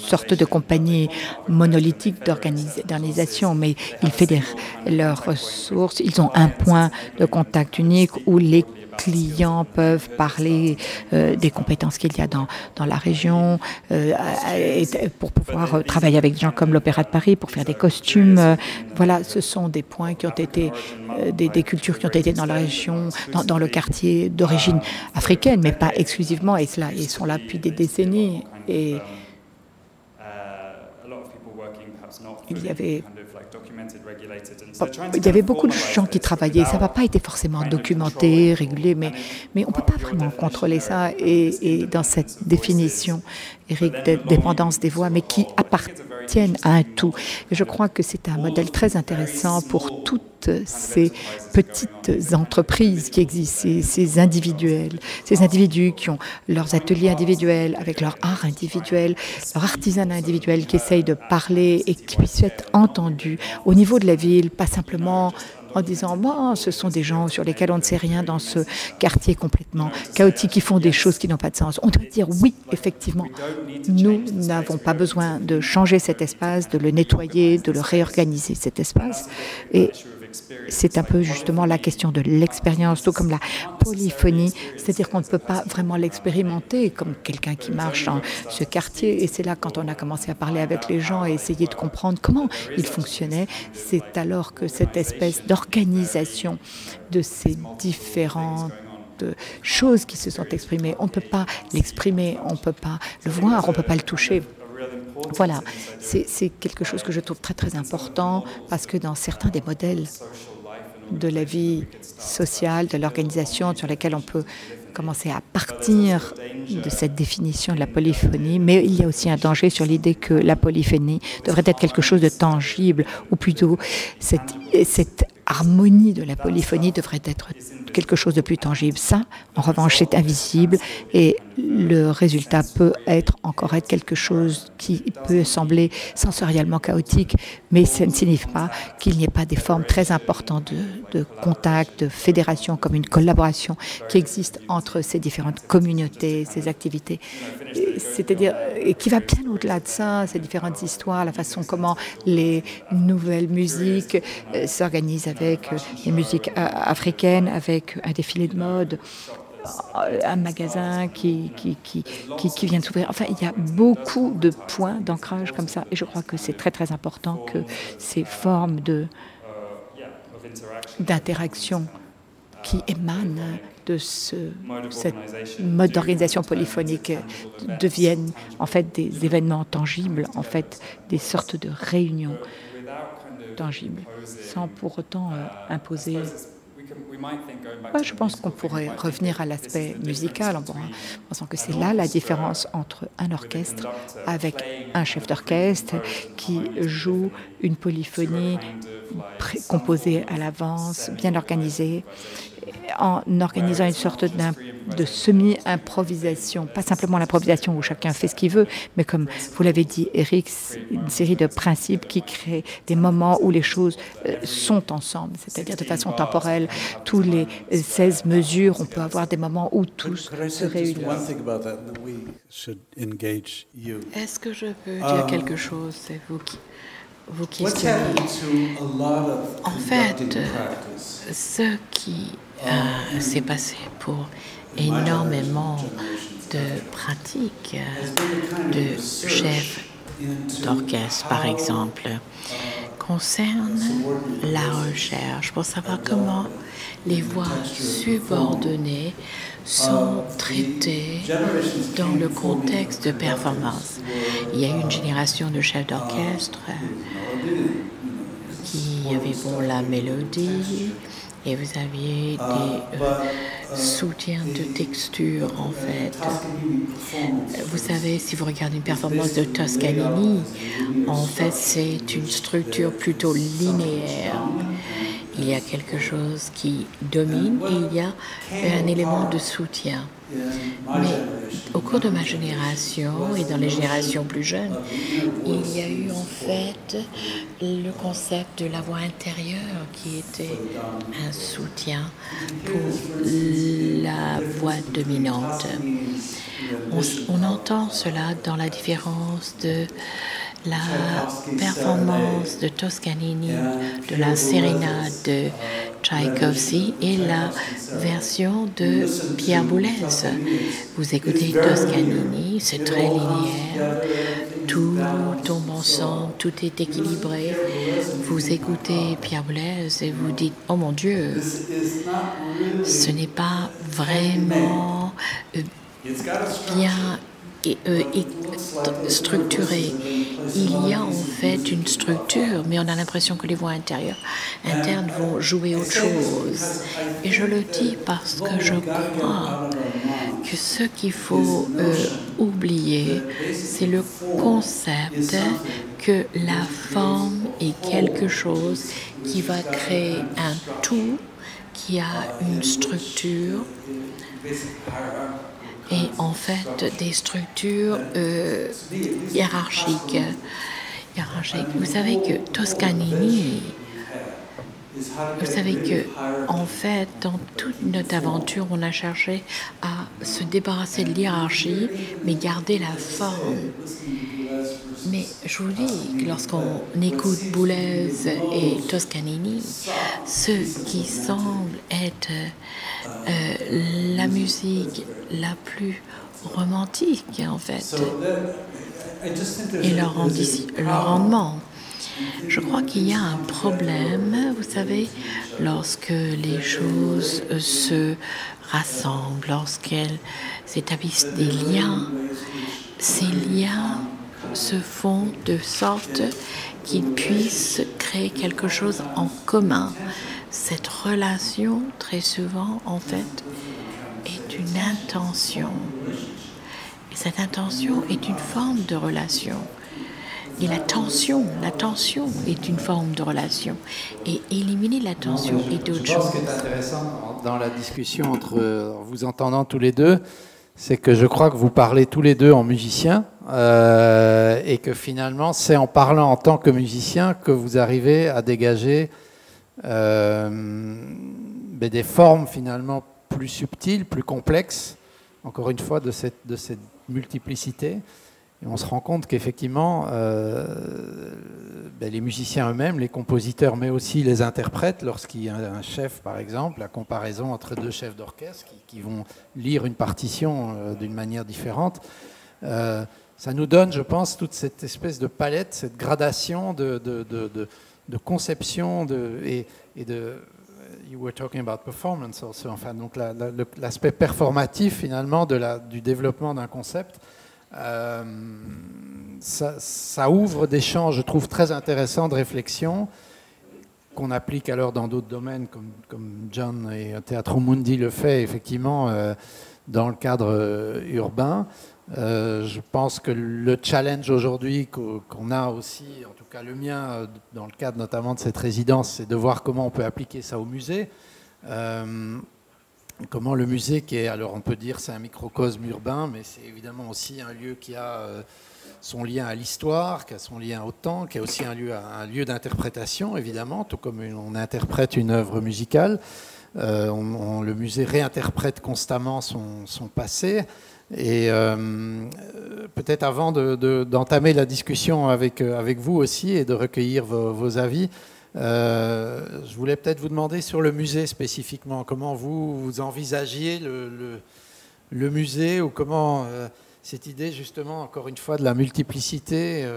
sorte de compagnie monolithique d'organisation, mais ils fédèrent leurs ressources. Ils ont un point de contact unique où les clients peuvent parler des compétences qu'il y a dans la région pour pouvoir travailler avec des gens comme l'Opéra de Paris pour faire des costumes. Voilà, ce sont des points qui ont été, des cultures qui ont été dans la région, dans le quartier d'origine africaine, mais pas exclusivement. Et cela, ils sont là depuis des décennies. Et il y avait beaucoup de gens qui travaillaient. Ça n'a pas été forcément documenté, régulé, mais on ne peut pas vraiment contrôler ça. Et dans cette définition, Eric, de dépendance des voix, mais qui appartiennent à un tout. Et je crois que c'est un modèle très intéressant pour toutes ces petites entreprises qui existent, ces individus qui ont leurs ateliers individuels, avec leur art individuel, leur artisanat individuel, qui essayent de parler et qui puissent être entendus au niveau de la ville, pas simplement en disant bon, ce sont des gens sur lesquels on ne sait rien dans ce quartier complètement chaotique, qui font des choses qui n'ont pas de sens. On doit dire oui, effectivement, nous n'avons pas besoin de changer cet espace, de le nettoyer, de le réorganiser, cet espace. Et c'est un peu justement la question de l'expérience, tout comme la polyphonie, c'est-à-dire qu'on ne peut pas vraiment l'expérimenter comme quelqu'un qui marche dans ce quartier. Et c'est là, quand on a commencé à parler avec les gens et essayer de comprendre comment ils fonctionnaient, c'est alors que cette espèce d'organisation de ces différentes choses qui se sont exprimées, on ne peut pas l'exprimer, on ne peut pas le voir, on ne peut pas le toucher. Voilà, c'est quelque chose que je trouve très très important, parce que dans certains des modèles de la vie sociale, de l'organisation sur lesquels on peut commencer à partir de cette définition de la polyphonie, mais il y a aussi un danger sur l'idée que la polyphonie devrait être quelque chose de tangible, ou plutôt cette harmonie de la polyphonie devrait être quelque chose de plus tangible. Ça, en revanche, c'est invisible, et le résultat peut encore être quelque chose qui peut sembler sensoriellement chaotique, mais ça ne signifie pas qu'il n'y ait pas des formes très importantes de contact, de fédération, comme une collaboration qui existe entre ces différentes communautés, ces activités. C'est-à-dire, et qui va bien au-delà de ça, ces différentes histoires, la façon comment les nouvelles musiques s'organisent avec les musiques africaines, avec un défilé de mode, un magasin qui vient de s'ouvrir. Enfin, il y a beaucoup de points d'ancrage comme ça, et je crois que c'est très très important que ces formes d'interaction qui émanent de cette mode d'organisation polyphonique deviennent en fait des événements tangibles, en fait des sortes de réunions tangibles, sans pour autant imposer. Je pense qu'on pourrait revenir à l'aspect musical en pensant que c'est là la différence entre un orchestre avec un chef d'orchestre qui joue une polyphonie composée à l'avance, bien organisée, en organisant une sorte de semi-improvisation, pas simplement l'improvisation où chacun fait ce qu'il veut, mais comme vous l'avez dit, Eric, une série de principes qui créent des moments où les choses sont ensemble, c'est-à-dire de façon temporelle. Tous les 16 mesures, on peut avoir des moments où tous se réunissent. Est-ce que je peux dire quelque chose? C'est vous questionnez. En fait, ce qui s'est passé pour énormément de pratiques de chefs d'orchestre, par exemple, concerne la recherche pour savoir comment les voix subordonnées sont traitées dans le contexte de performance. Il y a eu une génération de chefs d'orchestre qui avaient la mélodie, et vous aviez des soutiens de texture, en fait. Vous savez, si vous regardez une performance de Toscanini, en fait, c'est une structure plutôt linéaire. Il y a quelque chose qui domine et il y a un élément de soutien. Mais au cours de ma génération et dans les générations plus jeunes, il y a eu en fait le concept de la voix intérieure qui était un soutien pour la voix dominante. On entend cela dans la différence de la performance de Toscanini, de la sérénade de Tchaïkovski et la version de Pierre Boulez. Vous écoutez Toscanini, c'est très linéaire, tout tombe ensemble, tout est équilibré. Vous écoutez Pierre Boulez et vous dites « Oh mon Dieu, ce n'est pas vraiment bien structuré. Il y a en fait une structure, mais on a l'impression que les voix internes vont jouer autre chose. Et je le dis parce que je crois que ce qu'il faut oublier, c'est le concept que la forme est quelque chose qui va créer un tout qui a une structure et en fait des structures hiérarchiques. Vous savez que Toscanini, vous savez que en fait dans toute notre aventure on a cherché à se débarrasser de l'hiérarchie mais garder la forme. Mais je vous dis que lorsqu'on écoute Boulez et Toscanini, ce qui semble être la musique la plus romantique en fait, et leur rendement. Je crois qu'il y a un problème, vous savez, lorsque les choses se rassemblent, lorsqu'elles établissent des liens, ces liens se font de sorte qu'ils puissent créer quelque chose en commun. Cette relation, très souvent, en fait, est une intention. Et cette intention est une forme de relation. Et la tension est une forme de relation. Et éliminer la tension est autre chose. Ce qui est intéressant dans la discussion entre vous entendant tous les deux, c'est que je crois que vous parlez tous les deux en musicien et que finalement, c'est en parlant en tant que musicien que vous arrivez à dégager des formes finalement plus subtiles, plus complexes, encore une fois, de cette multiplicité. Et on se rend compte qu'effectivement, les musiciens eux-mêmes, les compositeurs, mais aussi les interprètes, lorsqu'il y a un chef, par exemple, la comparaison entre deux chefs d'orchestre qui vont lire une partition d'une manière différente, ça nous donne, je pense, toute cette espèce de palette, cette gradation de conception et de... You were talking about performance also, enfin, donc l'aspect performatif finalement du développement d'un concept. Ça ouvre des champs, je trouve, très intéressants de réflexion qu'on applique alors dans d'autres domaines, comme John et Teatro Mundi le fait effectivement dans le cadre urbain. Je pense que le challenge aujourd'hui qu'on a aussi, en tout cas le mien, dans le cadre notamment de cette résidence, c'est de voir comment on peut appliquer ça au musée. comment le musée, qui est, alors on peut dire c'est un microcosme urbain, mais c'est évidemment aussi un lieu qui a son lien à l'histoire, qui a son lien au temps, qui a aussi un lieu d'interprétation, évidemment, tout comme on interprète une œuvre musicale. Le musée réinterprète constamment son passé. Et peut-être avant d'entamer la discussion avec vous aussi et de recueillir vos avis, je voulais peut-être vous demander sur le musée spécifiquement, comment vous envisagiez le musée, ou comment cette idée justement, encore une fois, de la multiplicité,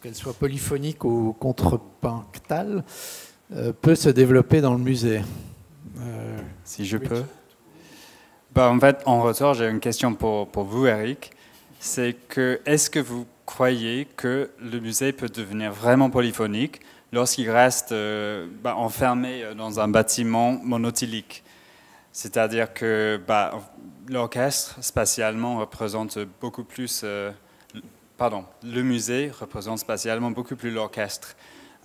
qu'elle soit polyphonique ou contrepunctale, peut se développer dans le musée. Si je peux. En fait, en retour, j'ai une question pour vous, Eric. C'est que, est-ce que vous croyez que le musée peut devenir vraiment polyphonique lorsqu'il reste enfermé dans un bâtiment monotylique? C'est-à-dire que l'orchestre, spatialement, représente beaucoup plus... le musée représente spatialement beaucoup plus l'orchestre.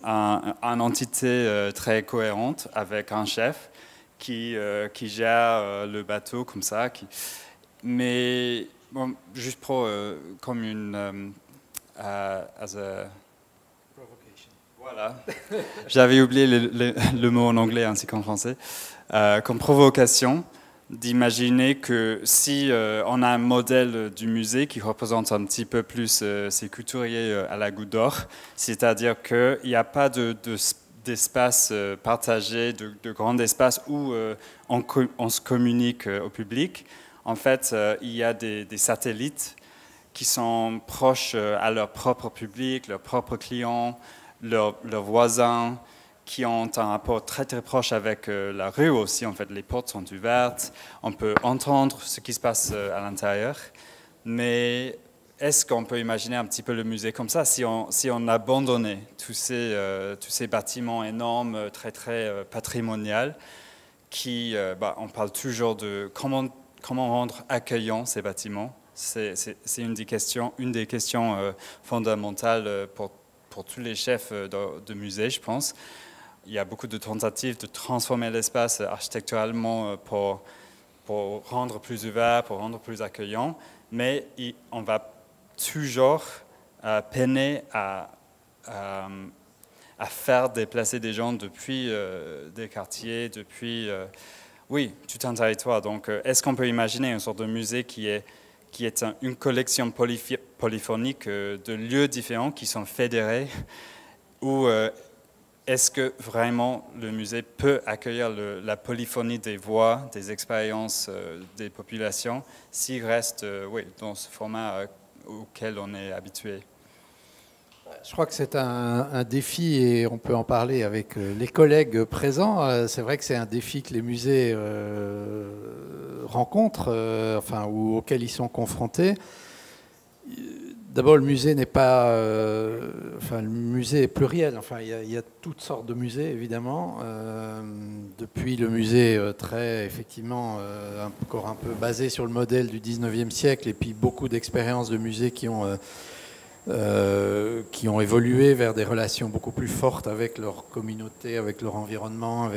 Une entité très cohérente avec un chef qui gère le bateau comme ça. Mais bon, juste comme une... as a provocation. Voilà. J'avais oublié le mot en anglais ainsi qu'en français. Comme provocation, d'imaginer que si on a un modèle du musée qui représente un petit peu plus ces couturiers à la goutte d'or, c'est-à-dire qu'il n'y a pas d'espace partagé, de grand espace où on se communique au public. En fait, il y a des satellites qui sont proches à leur propre public, leurs propres clients, leurs voisins, qui ont un rapport très très proche avec la rue aussi. En fait, les portes sont ouvertes, on peut entendre ce qui se passe à l'intérieur. Mais est-ce qu'on peut imaginer un petit peu le musée comme ça, si on abandonnait tous ces bâtiments énormes, très très patrimoniaux, on parle toujours de comment rendre accueillants ces bâtiments. C'est une des questions fondamentales pour tous les chefs de musée, je pense. Il y a beaucoup de tentatives de transformer l'espace architecturalement pour rendre plus ouvert, pour rendre plus accueillant, mais on va toujours peiner à faire déplacer des gens depuis des quartiers, depuis tout un territoire. Donc, est-ce qu'on peut imaginer une sorte de musée qui est une collection polyphonique de lieux différents qui sont fédérés, ou est-ce que vraiment le musée peut accueillir la polyphonie des voix, des expériences des populations, s'il reste dans ce format auquel on est habitué? Je crois que c'est un défi, et on peut en parler avec les collègues présents. C'est vrai que c'est un défi que les musées rencontrent, ou auquel ils sont confrontés. D'abord, le musée n'est pas... le musée est pluriel. Il y a toutes sortes de musées, évidemment. Depuis le musée effectivement, encore un peu basé sur le modèle du 19e siècle, et puis beaucoup d'expériences de musées qui ont évolué vers des relations beaucoup plus fortes avec leur communauté, avec leur environnement,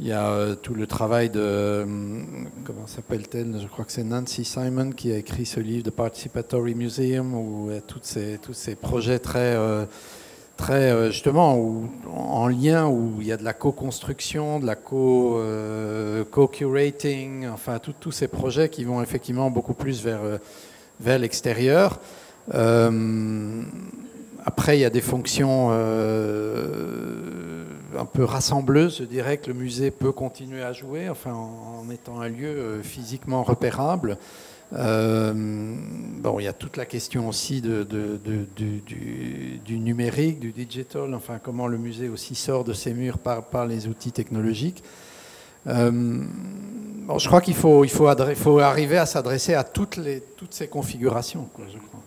il y a tout le travail de, comment s'appelle-t-elle? Je crois que c'est Nancy Simon qui a écrit ce livre, The Participatory Museum, où tous ces projets très justement en lien, où il y a de la co-construction, de la co-curating, tous ces projets qui vont effectivement beaucoup plus vers l'extérieur. Après, il y a des fonctions un peu rassembleuses. Je dirais que le musée peut continuer à jouer, en étant un lieu physiquement repérable. Il y a toute la question aussi du numérique, du digital, comment le musée aussi sort de ses murs par les outils technologiques. Je crois qu'il faut arriver à s'adresser à toutes ces configurations, je crois.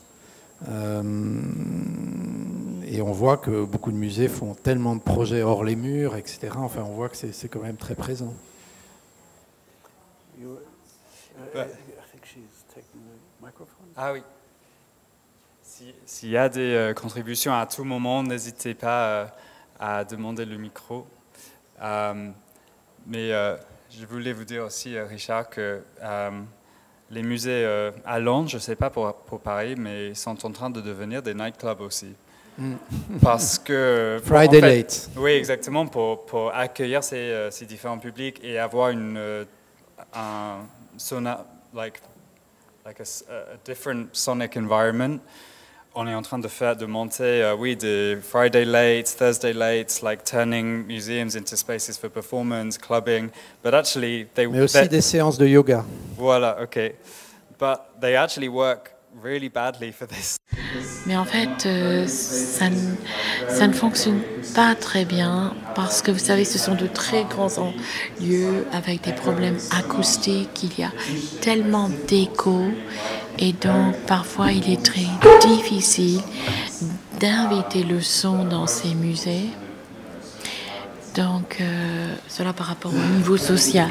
Et on voit que beaucoup de musées font tellement de projets hors les murs, etc. On voit que c'est quand même très présent. Ah oui. S'il y a des contributions à tout moment, n'hésitez pas à demander le micro. Mais je voulais vous dire aussi, Richard, que les musées à Londres, je ne sais pas pour Paris, mais sont en train de devenir des nightclubs aussi. Parce que... Friday Late. Oui, exactement, pour accueillir ces différents publics et avoir un like a different sonic environment. On est en train de monter, des Friday Lates, Thursday Lates, like turning museums into spaces for performance, clubbing, but actually mais aussi des séances de yoga. Voilà, okay. But they actually work really badly for this. Mais en fait, ça ne fonctionne pas très bien parce que vous savez, ce sont de très grands lieux avec des problèmes acoustiques. Il y a tellement d'écho et donc parfois il est très difficile d'inviter le son dans ces musées. Donc, cela par rapport au niveau social.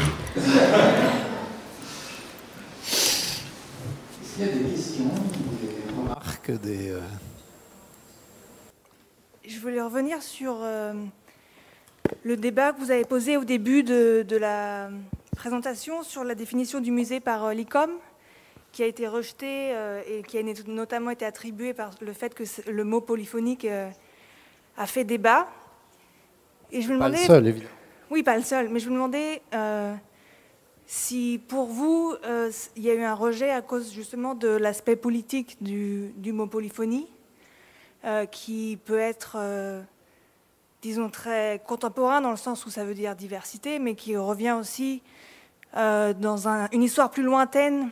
Il y a des questions, des remarques, Je voulais revenir sur le débat que vous avez posé au début de la présentation sur la définition du musée par l'ICOM, qui a été rejeté et qui a notamment été attribué par le fait que le mot polyphonique a fait débat. Et je me demandais, pas le seul, évidemment. Oui, pas le seul, mais je me demandais si pour vous, il y a eu un rejet à cause justement de l'aspect politique du mot polyphonie, qui peut être, disons, très contemporain dans le sens où ça veut dire diversité, mais qui revient aussi dans une histoire plus lointaine.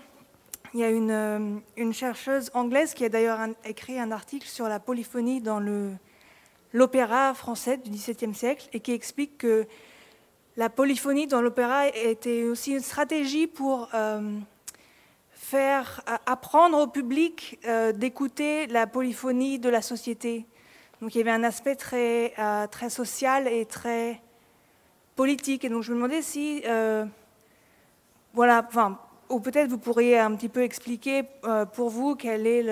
Il y a une chercheuse anglaise qui a d'ailleurs écrit un article sur la polyphonie dans l'opéra français du XVIIe siècle et qui explique que la polyphonie dans l'opéra était aussi une stratégie pour faire apprendre au public d'écouter la polyphonie de la société. Donc il y avait un aspect très, très social et très politique. Et donc je me demandais si, ou peut-être vous pourriez un petit peu expliquer pour vous quelle est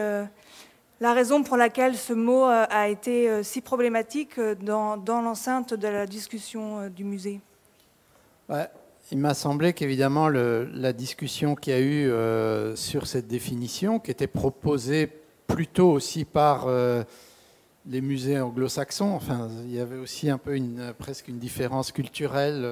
la raison pour laquelle ce mot a été si problématique dans l'enceinte de la discussion du musée. Ouais, il m'a semblé qu'évidemment la discussion qu'il y a eu sur cette définition, qui était proposée plutôt aussi par les musées anglo-saxons, enfin, il y avait aussi un peu presque une différence culturelle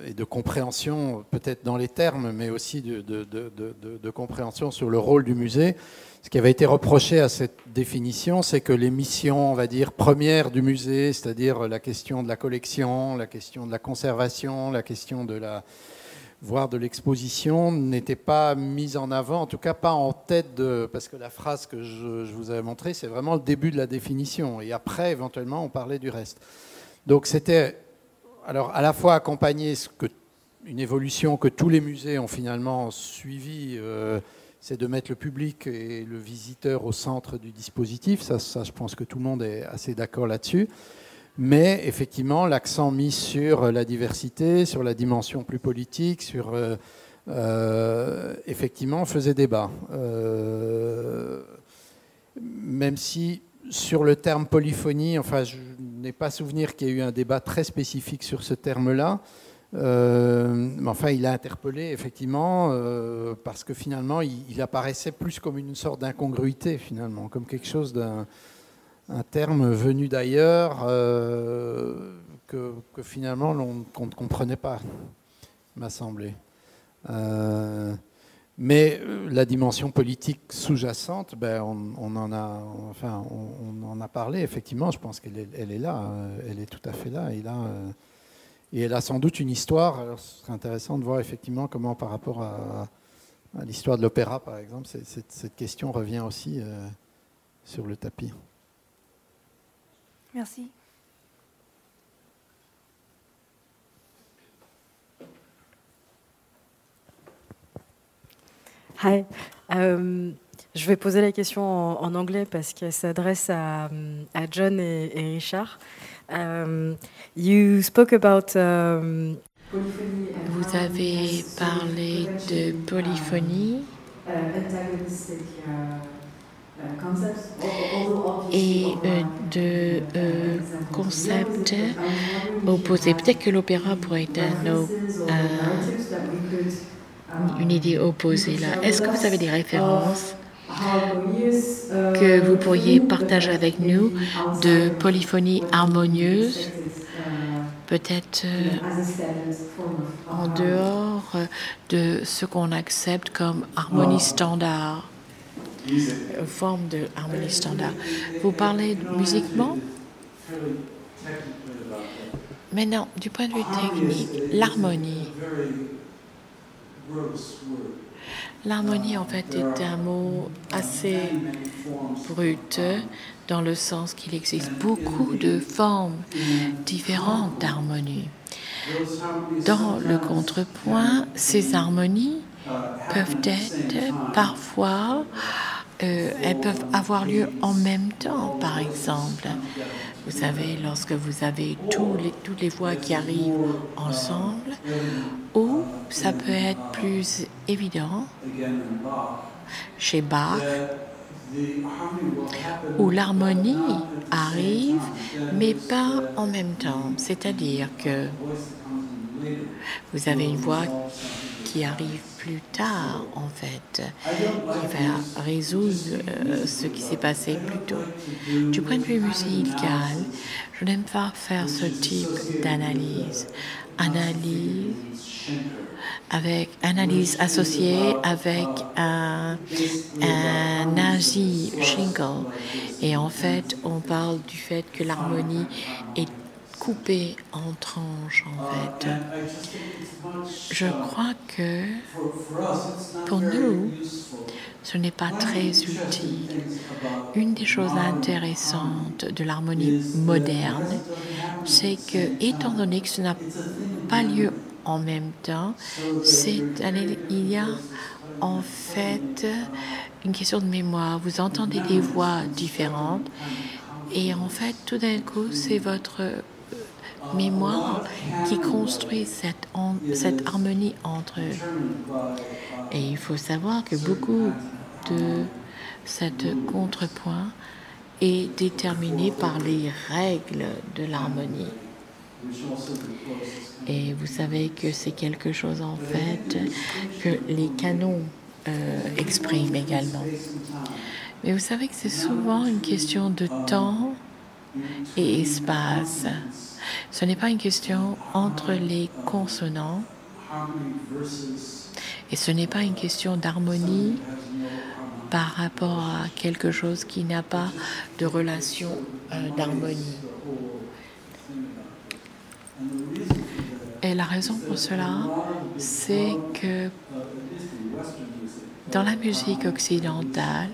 et de compréhension, peut-être dans les termes, mais aussi de compréhension sur le rôle du musée. Ce qui avait été reproché à cette définition, c'est que les missions, on va dire, premières du musée, c'est-à-dire la question de la collection, la question de la conservation, la question voire de l'exposition, n'étaient pas mises en avant, en tout cas pas en tête parce que la phrase que je vous avais montrée, c'est vraiment le début de la définition. Et après, éventuellement, on parlait du reste. Donc c'était, alors, à la fois accompagner une évolution que tous les musées ont finalement suivi, c'est de mettre le public et le visiteur au centre du dispositif. Ça, je pense que tout le monde est assez d'accord là-dessus. Mais effectivement, l'accent mis sur la diversité, sur la dimension plus politique, effectivement, faisait débat. Même si, sur le terme polyphonie, enfin, je n'ai pas souvenir qu'il y ait eu un débat très spécifique sur ce terme-là. Mais enfin, il a interpellé effectivement parce que finalement, il apparaissait plus comme une sorte d'incongruité finalement, comme quelque chose un terme venu d'ailleurs que finalement qu'on ne comprenait pas, m'a semblé. Mais la dimension politique sous-jacente, on en a parlé effectivement. Je pense qu'elle est là, elle est tout à fait là. Et elle a sans doute une histoire. Alors, ce serait intéressant de voir effectivement comment, par rapport à l'histoire de l'opéra, par exemple, cette question revient aussi sur le tapis. Merci. Hi. Je vais poser la question en anglais parce qu'elle s'adresse à John et Richard. You spoke about Vous avez parlé de polyphonie et de concepts opposés. Peut-être que l'opéra pourrait être une idée opposée là. Est-ce que vous avez des références que vous pourriez partager avec nous de polyphonie harmonieuse, peut-être en dehors de ce qu'on accepte comme harmonie standard, forme de harmonie standard. Vous parlez musiquement? Maintenant, du point de vue technique, l'harmonie. L'harmonie, en fait, est un mot assez brut dans le sens qu'il existe beaucoup de formes différentes d'harmonie. Dans le contrepoint, ces harmonies peuvent être parfois, elles peuvent avoir lieu en même temps, par exemple. Vous savez, lorsque vous avez toutes les voix qui arrivent ensemble, ou ça peut être plus évident chez Bach, où l'harmonie arrive, mais pas en même temps. C'est-à-dire que vous avez une voix qui arrive plus tard, en fait, qui va résoudre ce qui s'est passé plus tôt. Du point de vue musical, je n'aime pas faire ce type d'analyse. Analyse associée avec un nazi Schinkel. Et en fait, on parle du fait que l'harmonie est coupée en tranches, en fait. Je crois que pour nous, ce n'est pas très utile. Une des choses intéressantes de l'harmonie moderne, c'est que, étant donné que ce n'a pas lieu en même temps, il y a en fait une question de mémoire. Vous entendez des voix différentes et en fait, tout d'un coup, c'est votre mémoire qui construit cette harmonie entre eux. Et il faut savoir que beaucoup de cette contrepoint est déterminé par les règles de l'harmonie. Et vous savez que c'est quelque chose en fait que les canons expriment également. Mais vous savez que c'est souvent une question de temps et espace. Ce n'est pas une question entre les consonants et ce n'est pas une question d'harmonie par rapport à quelque chose qui n'a pas de relation d'harmonie. Et la raison pour cela, c'est que dans la musique occidentale,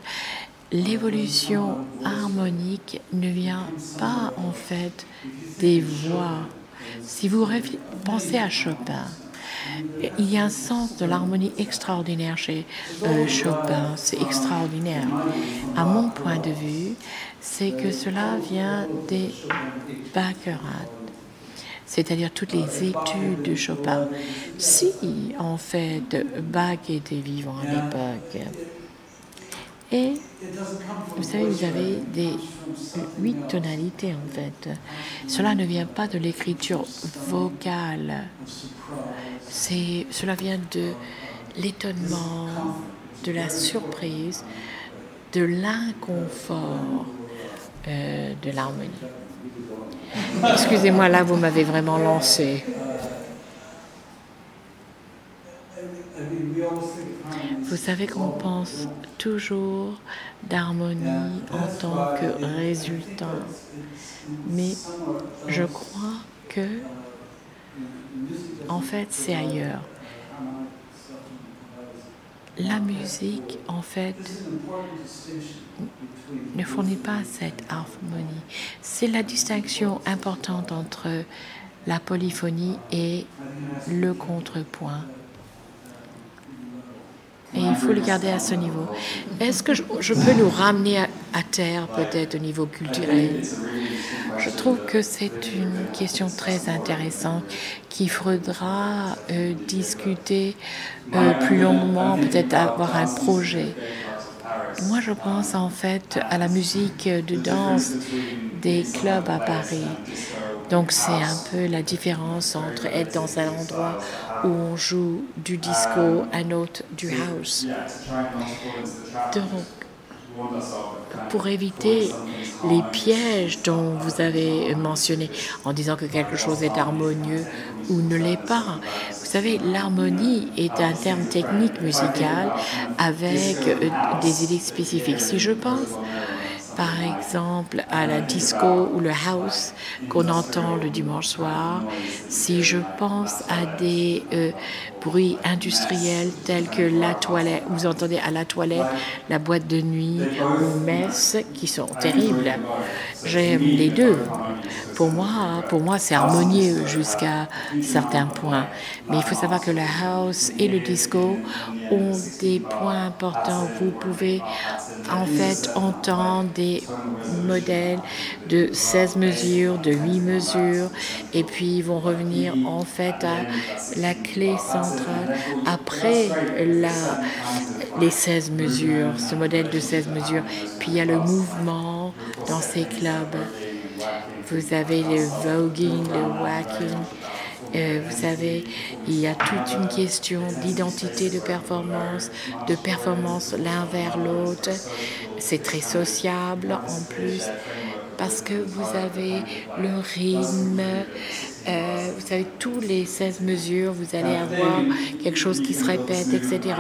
l'évolution harmonique ne vient pas en fait des voix. Si vous pensez à Chopin, il y a un sens de l'harmonie extraordinaire chez Chopin. C'est extraordinaire. À mon point de vue, c'est que cela vient des Baccarat, c'est-à-dire toutes les études de Chopin. Si, en fait, Bach était vivant à l'époque, et vous savez, vous avez des 8 tonalités, en fait. Cela ne vient pas de l'écriture vocale. Cela vient de l'étonnement, de la surprise, de l'inconfort de l'harmonie. Excusez-moi, là, vous m'avez vraiment lancé. Vous savez qu'on pense toujours d'harmonie en tant que résultat, mais je crois que, en fait, c'est ailleurs. La musique, en fait, ne fournit pas cette harmonie. C'est la distinction importante entre la polyphonie et le contrepoint. Et il faut le garder à ce niveau. Est-ce que je peux nous ramener à terre, peut-être au niveau culturel? Je trouve que c'est une question très intéressante qu'il faudra discuter plus longuement, peut-être avoir un projet. Moi, je pense en fait à la musique de danse des clubs à Paris. Donc c'est un peu la différence entre être dans un endroit où on joue du disco, un autre du house. Donc, pour éviter les pièges dont vous avez mentionné en disant que quelque chose est harmonieux ou ne l'est pas. Vous savez, l'harmonie est un terme technique musical avec des idées spécifiques. Si je pense par exemple à la disco ou le house qu'on entend le dimanche soir, si je pense à des bruits industriels tels que la toilette, vous entendez à la toilette, la boîte de nuit ou messe qui sont terribles. J'aime les deux. Pour moi, c'est harmonieux jusqu'à certains points. Mais il faut savoir que le house et le disco ont des points importants. Vous pouvez en fait entendre des modèles de 16 mesures, de 8 mesures, et puis ils vont revenir en fait à la clé centrale après les 16 mesures, ce modèle de 16 mesures. Puis il y a le mouvement dans ces clubs. Vous avez le voguing, le whacking. Vous savez, il y a toute une question d'identité de performance l'un vers l'autre. C'est très sociable en plus parce que vous avez le rythme, vous savez, tous les 16 mesures, vous allez avoir quelque chose qui se répète, etc.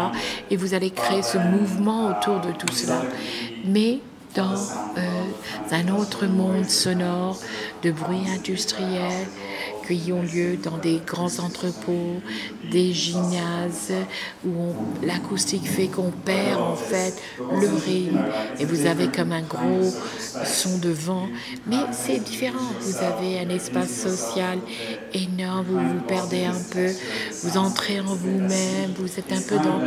Et vous allez créer ce mouvement autour de tout cela. Mais dans un autre monde sonore de bruit industriel qui ont lieu dans des grands entrepôts, des gymnases où l'acoustique fait qu'on perd en fait le rythme et vous avez comme un gros son de vent, mais c'est différent. Vous avez un espace social énorme où vous perdez un peu, vous entrez en vous-même, vous êtes un peu dans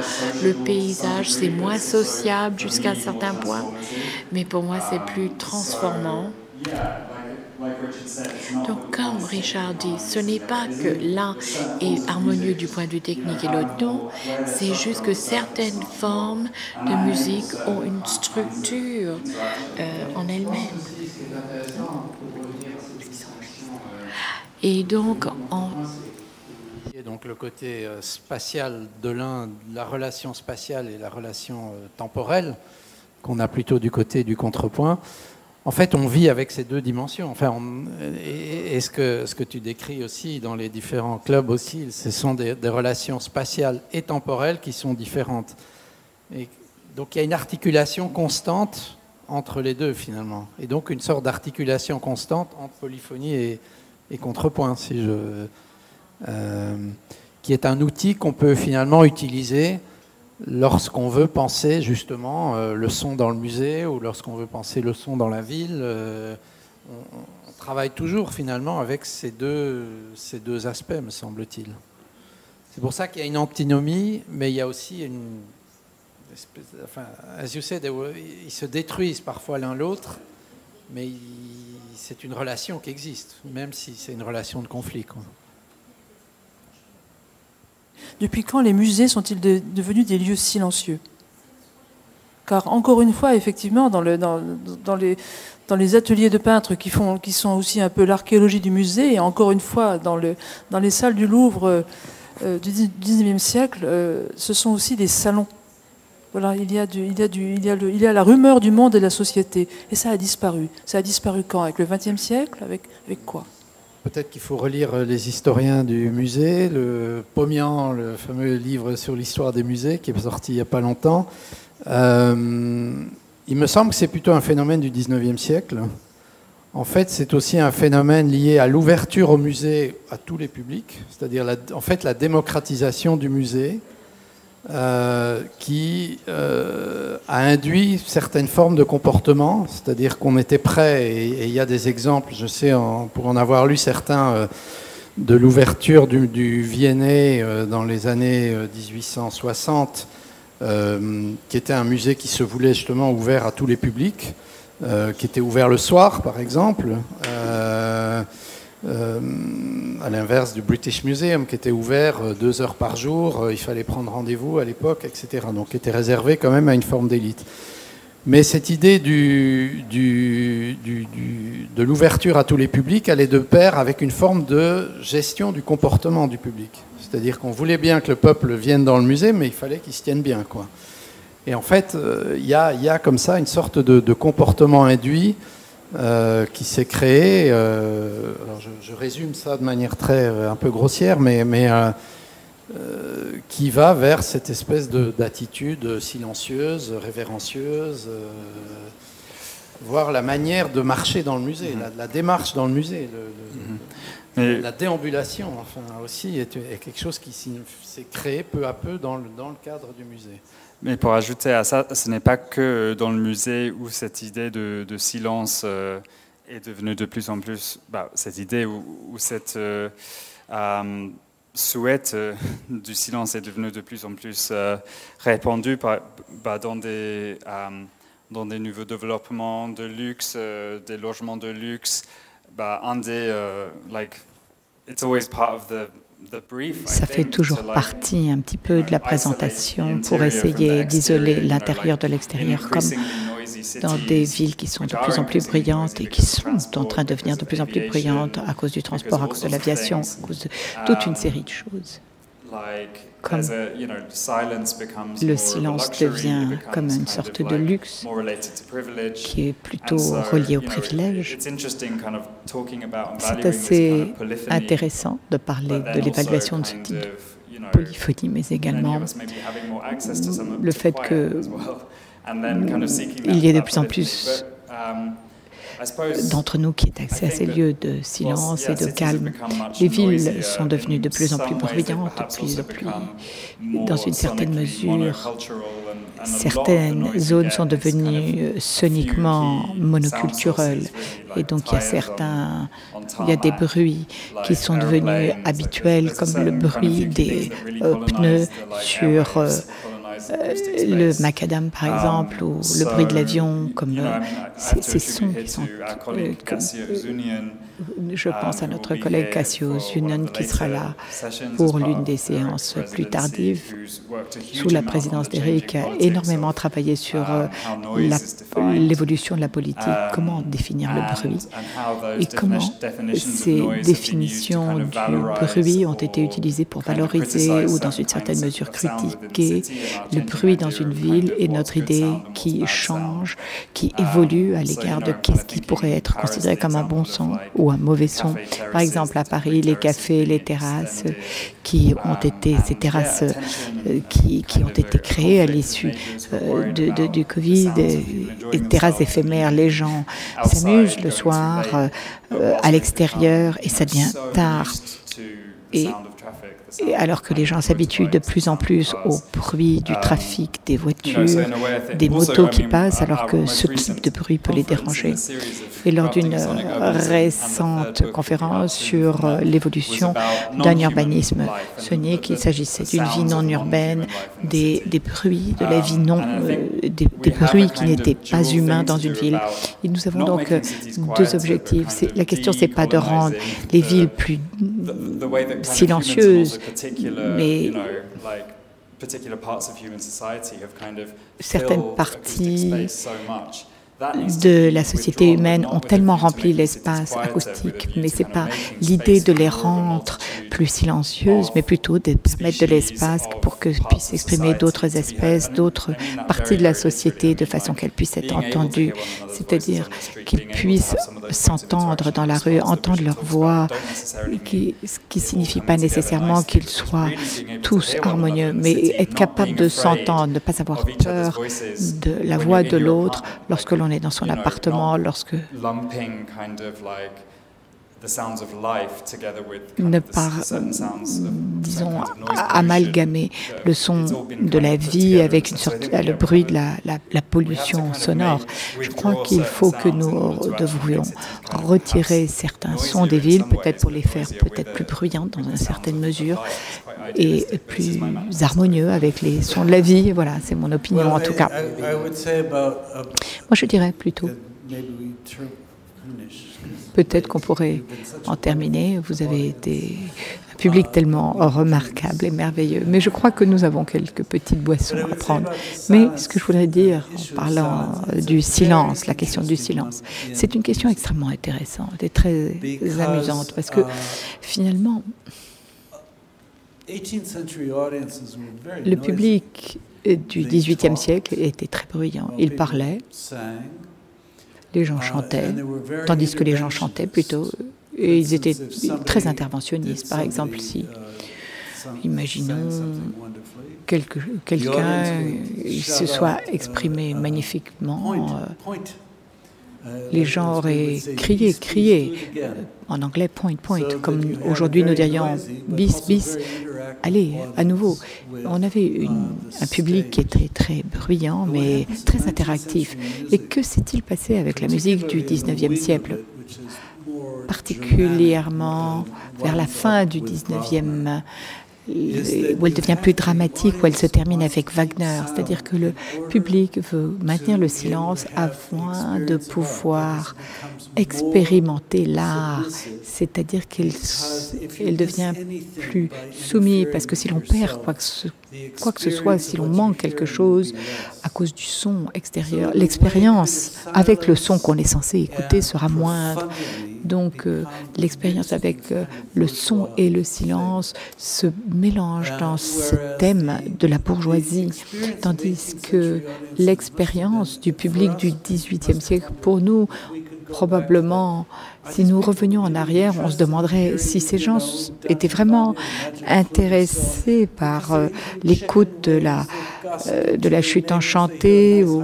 le paysage, c'est moins sociable jusqu'à un certain point, mais pour moi c'est plus transformant. Donc, comme Richard dit, ce n'est pas que l'un est harmonieux du point de vue technique et l'autre non, c'est juste que certaines formes de musique ont une structure en elles-mêmes. Et donc, donc le côté spatial de l'un, la relation spatiale et la relation temporelle, qu'on a plutôt du côté du contrepoint. En fait, on vit avec ces deux dimensions. Enfin, et ce que tu décris aussi dans les différents clubs aussi, ce sont des relations spatiales et temporelles qui sont différentes. Et donc, il y a une articulation constante entre les deux, finalement. Et donc, une sorte d'articulation constante entre polyphonie et contrepoint, qui est un outil qu'on peut finalement utiliser lorsqu'on veut penser justement le son dans le musée ou lorsqu'on veut penser le son dans la ville. On travaille toujours finalement avec ces deux aspects, me semble-t-il. C'est pour ça qu'il y a une antinomie, mais il y a aussi une espèce, enfin, as you said, ils se détruisent parfois l'un l'autre, mais c'est une relation qui existe, même si c'est une relation de conflit, quoi. Depuis quand les musées sont-ils devenus des lieux silencieux? Car encore une fois, effectivement, dans les ateliers de peintres qui sont aussi un peu l'archéologie du musée, et encore une fois, dans les salles du Louvre du XIXe siècle, ce sont aussi des salons. Voilà, il y a la rumeur du monde et de la société. Et ça a disparu. Ça a disparu quand? Avec le XXe siècle? Avec quoi? Peut-être qu'il faut relire les historiens du musée, le Pomian, le fameux livre sur l'histoire des musées qui est sorti il n'y a pas longtemps. Il me semble que c'est plutôt un phénomène du XIXe siècle. En fait, c'est aussi un phénomène lié à l'ouverture au musée à tous les publics, c'est-à-dire en fait la démocratisation du musée qui a induit certaines formes de comportement, c'est-à-dire qu'on était prêt, et il y a des exemples, je sais, pour en avoir lu certains, de l'ouverture du Viennet dans les années 1860, qui était un musée qui se voulait justement ouvert à tous les publics, qui était ouvert le soir, par exemple, à l'inverse du British Museum, qui était ouvert 2 heures par jour, il fallait prendre rendez-vous à l'époque, etc. Donc qui était réservé quand même à une forme d'élite. Mais cette idée de l'ouverture à tous les publics allait de pair avec une forme de gestion du comportement du public. C'est-à-dire qu'on voulait bien que le peuple vienne dans le musée, mais il fallait qu'il se tienne bien, quoi. Et en fait, il y a comme ça une sorte de comportement induit qui s'est créé. Alors je résume ça de manière un peu grossière, mais qui va vers cette espèce d'attitude silencieuse, révérencieuse, voire la manière de marcher dans le musée, la démarche dans le musée, la déambulation, enfin, aussi, est quelque chose qui s'est créé peu à peu dans le cadre du musée. Mais pour ajouter à ça, ce n'est pas que dans le musée où cette idée de silence est devenue de plus en plus, cette idée où cette souhait du silence est devenu de plus en plus répandu dans des nouveaux développements de luxe, des logements de luxe. It's always part of the brief. Ça fait toujours partie un petit peu de la présentation pour essayer d'isoler l'intérieur de l'extérieur, comme dans des villes qui sont de plus en plus bruyantes et qui sont en train de devenir de plus en plus bruyantes à cause du transport, à cause de l'aviation, à cause de toute une série de choses. Comme le silence devient comme une sorte de luxe qui est plutôt relié au privilège. C'est assez intéressant de parler de l'évaluation de ce type de polyphonie, mais également le fait qu'il y ait de plus en plus d'entre nous qui aient accès à ces lieux de silence et de calme. Les villes sont devenues de plus en plus bruyantes, dans une certaine mesure. Certaines zones sont devenues soniquement monoculturelles et donc il y a des bruits qui sont devenus habituels, comme le bruit des pneus sur le macadam, par exemple, ou le bruit de l'avion, comme ces sons qui sont... je pense à notre collègue Cassio Zunen qui sera là pour l'une des séances plus tardives. Sous la présidence d'Éric, a énormément travaillé sur l'évolution de la politique, comment définir le bruit et comment ces définitions du bruit ont été utilisées pour valoriser ou dans une certaine mesure critiquer le bruit dans une ville et notre idée qui change, qui évolue à l'égard de qu'est-ce qui pourrait être considéré comme un bon son ou un mauvais son. Par exemple, à Paris, les cafés, les terrasses qui ont été, ces terrasses qui ont été créées à l'issue du Covid, et terrasses éphémères, les gens s'amusent le soir à l'extérieur et ça devient tard. Et alors que les gens s'habituent de plus en plus au bruit du trafic, des voitures, des motos qui passent, alors que ce type de bruit peut les déranger. Et lors d'une récente conférence sur l'évolution d'un urbanisme sonique, il s'agissait d'une vie non urbaine, des bruits de la vie des bruits qui n'étaient pas humains dans une ville. Et nous avons donc deux objectifs. La question, c'est pas de rendre les villes plus silencieuses, mais certaines parties de la société humaine ont tellement rempli l'espace acoustique, mais ce n'est pas l'idée de les rendre plus silencieuses, mais plutôt de permettre de l'espace pour que puissent s'exprimer d'autres espèces, d'autres parties de la société de façon qu'elles puissent être entendues, c'est-à-dire qu'ils puissent s'entendre dans la rue, entendre leur voix, ce qui ne signifie pas nécessairement qu'ils soient tous harmonieux, mais être capable de s'entendre, ne pas avoir peur de la voix de l'autre lorsque l'on est dans son appartement, lorsque ne pas, disons, amalgamer le son de la vie avec le bruit de la pollution sonore. Je crois qu'il faut que nous devrions retirer certains sons des villes, peut-être pour les faire peut-être plus bruyantes dans une certaine mesure et plus harmonieux avec les sons de la vie. Voilà, c'est mon opinion en tout cas. Moi, je dirais plutôt... Peut-être qu'on pourrait en terminer. Vous avez été public tellement remarquable et merveilleux. Mais je crois que nous avons quelques petites boissons à prendre. Mais ce que je voudrais dire en parlant du silence, la question du silence, c'est une question extrêmement intéressante et très amusante parce que finalement, le public du XVIIIe siècle était très bruyant. Il parlait, les gens chantaient, tandis que les gens chantaient plutôt, et ils étaient très interventionnistes. Par exemple, si, imaginons, quelqu'un se soit exprimé magnifiquement, les gens auraient crié, en anglais point, comme aujourd'hui nous dirions bis, allez, à nouveau. On avait un public qui était très bruyant, mais très interactif. Et que s'est-il passé avec la musique du XIXe siècle, particulièrement vers la fin du XIXe, où elle devient plus dramatique, où elle se termine avec Wagner. C'est-à-dire que le public veut maintenir le silence afin de pouvoir expérimenter l'art. C'est-à-dire qu'elle devient plus soumise, parce que si l'on perd quoi que ce soit, si l'on manque quelque chose à cause du son extérieur, l'expérience avec le son qu'on est censé écouter sera moindre. Donc l'expérience avec le son et le silence se mélange dans ce thème de la bourgeoisie, tandis que l'expérience du public du XVIIIe siècle, pour nous, probablement, si nous revenions en arrière, on se demanderait si ces gens étaient vraiment intéressés par l'écoute de la chute enchantée ou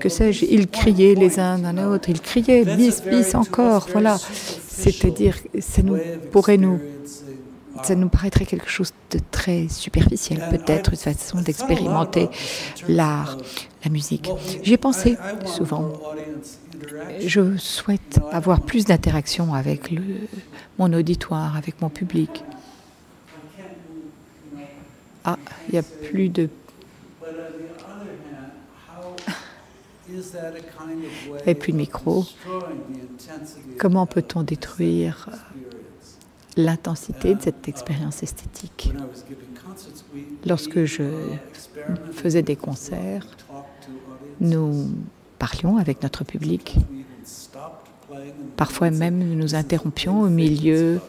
que sais-je. Ils criaient les uns d'un autre, ils criaient bis encore, voilà. C'est-à-dire, ça nous paraîtrait quelque chose de très superficiel, peut-être une façon d'expérimenter l'art, la musique. J'y ai pensé souvent. Je souhaite avoir plus d'interaction avec mon auditoire, avec mon public. Ah, il n'y a plus de... Il n'y a plus de micro. Comment peut-on détruire l'intensité de cette expérience esthétique? Lorsque je faisais des concerts, nous parlions avec notre public. Parfois même, nous nous interrompions au milieu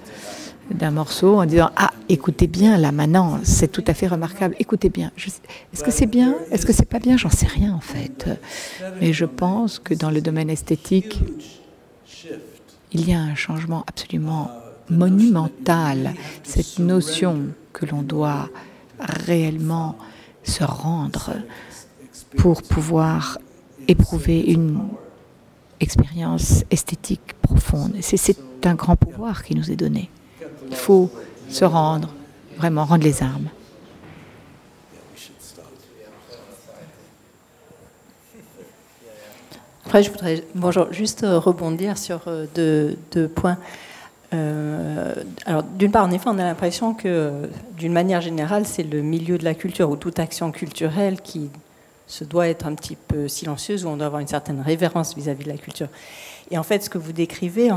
d'un morceau en disant « Ah, écoutez bien, là, maintenant, c'est tout à fait remarquable. Écoutez bien. Est-ce que c'est bien? Est-ce que c'est pas bien? J'en sais rien, en fait. Mais je pense que dans le domaine esthétique, il y a un changement absolument monumental. Cette notion que l'on doit réellement se rendre pour pouvoir éprouver une expérience esthétique profonde. C'est un grand pouvoir qui nous est donné. Il faut se rendre, vraiment rendre les armes. Après, je voudrais juste rebondir sur deux points. Alors, d'une part, en effet, on a l'impression que, d'une manière générale, c'est le milieu de la culture ou toute action culturelle qui se doit être un petit peu silencieuse, où on doit avoir une certaine révérence vis-à-vis de la culture. Et en fait, ce que vous décrivez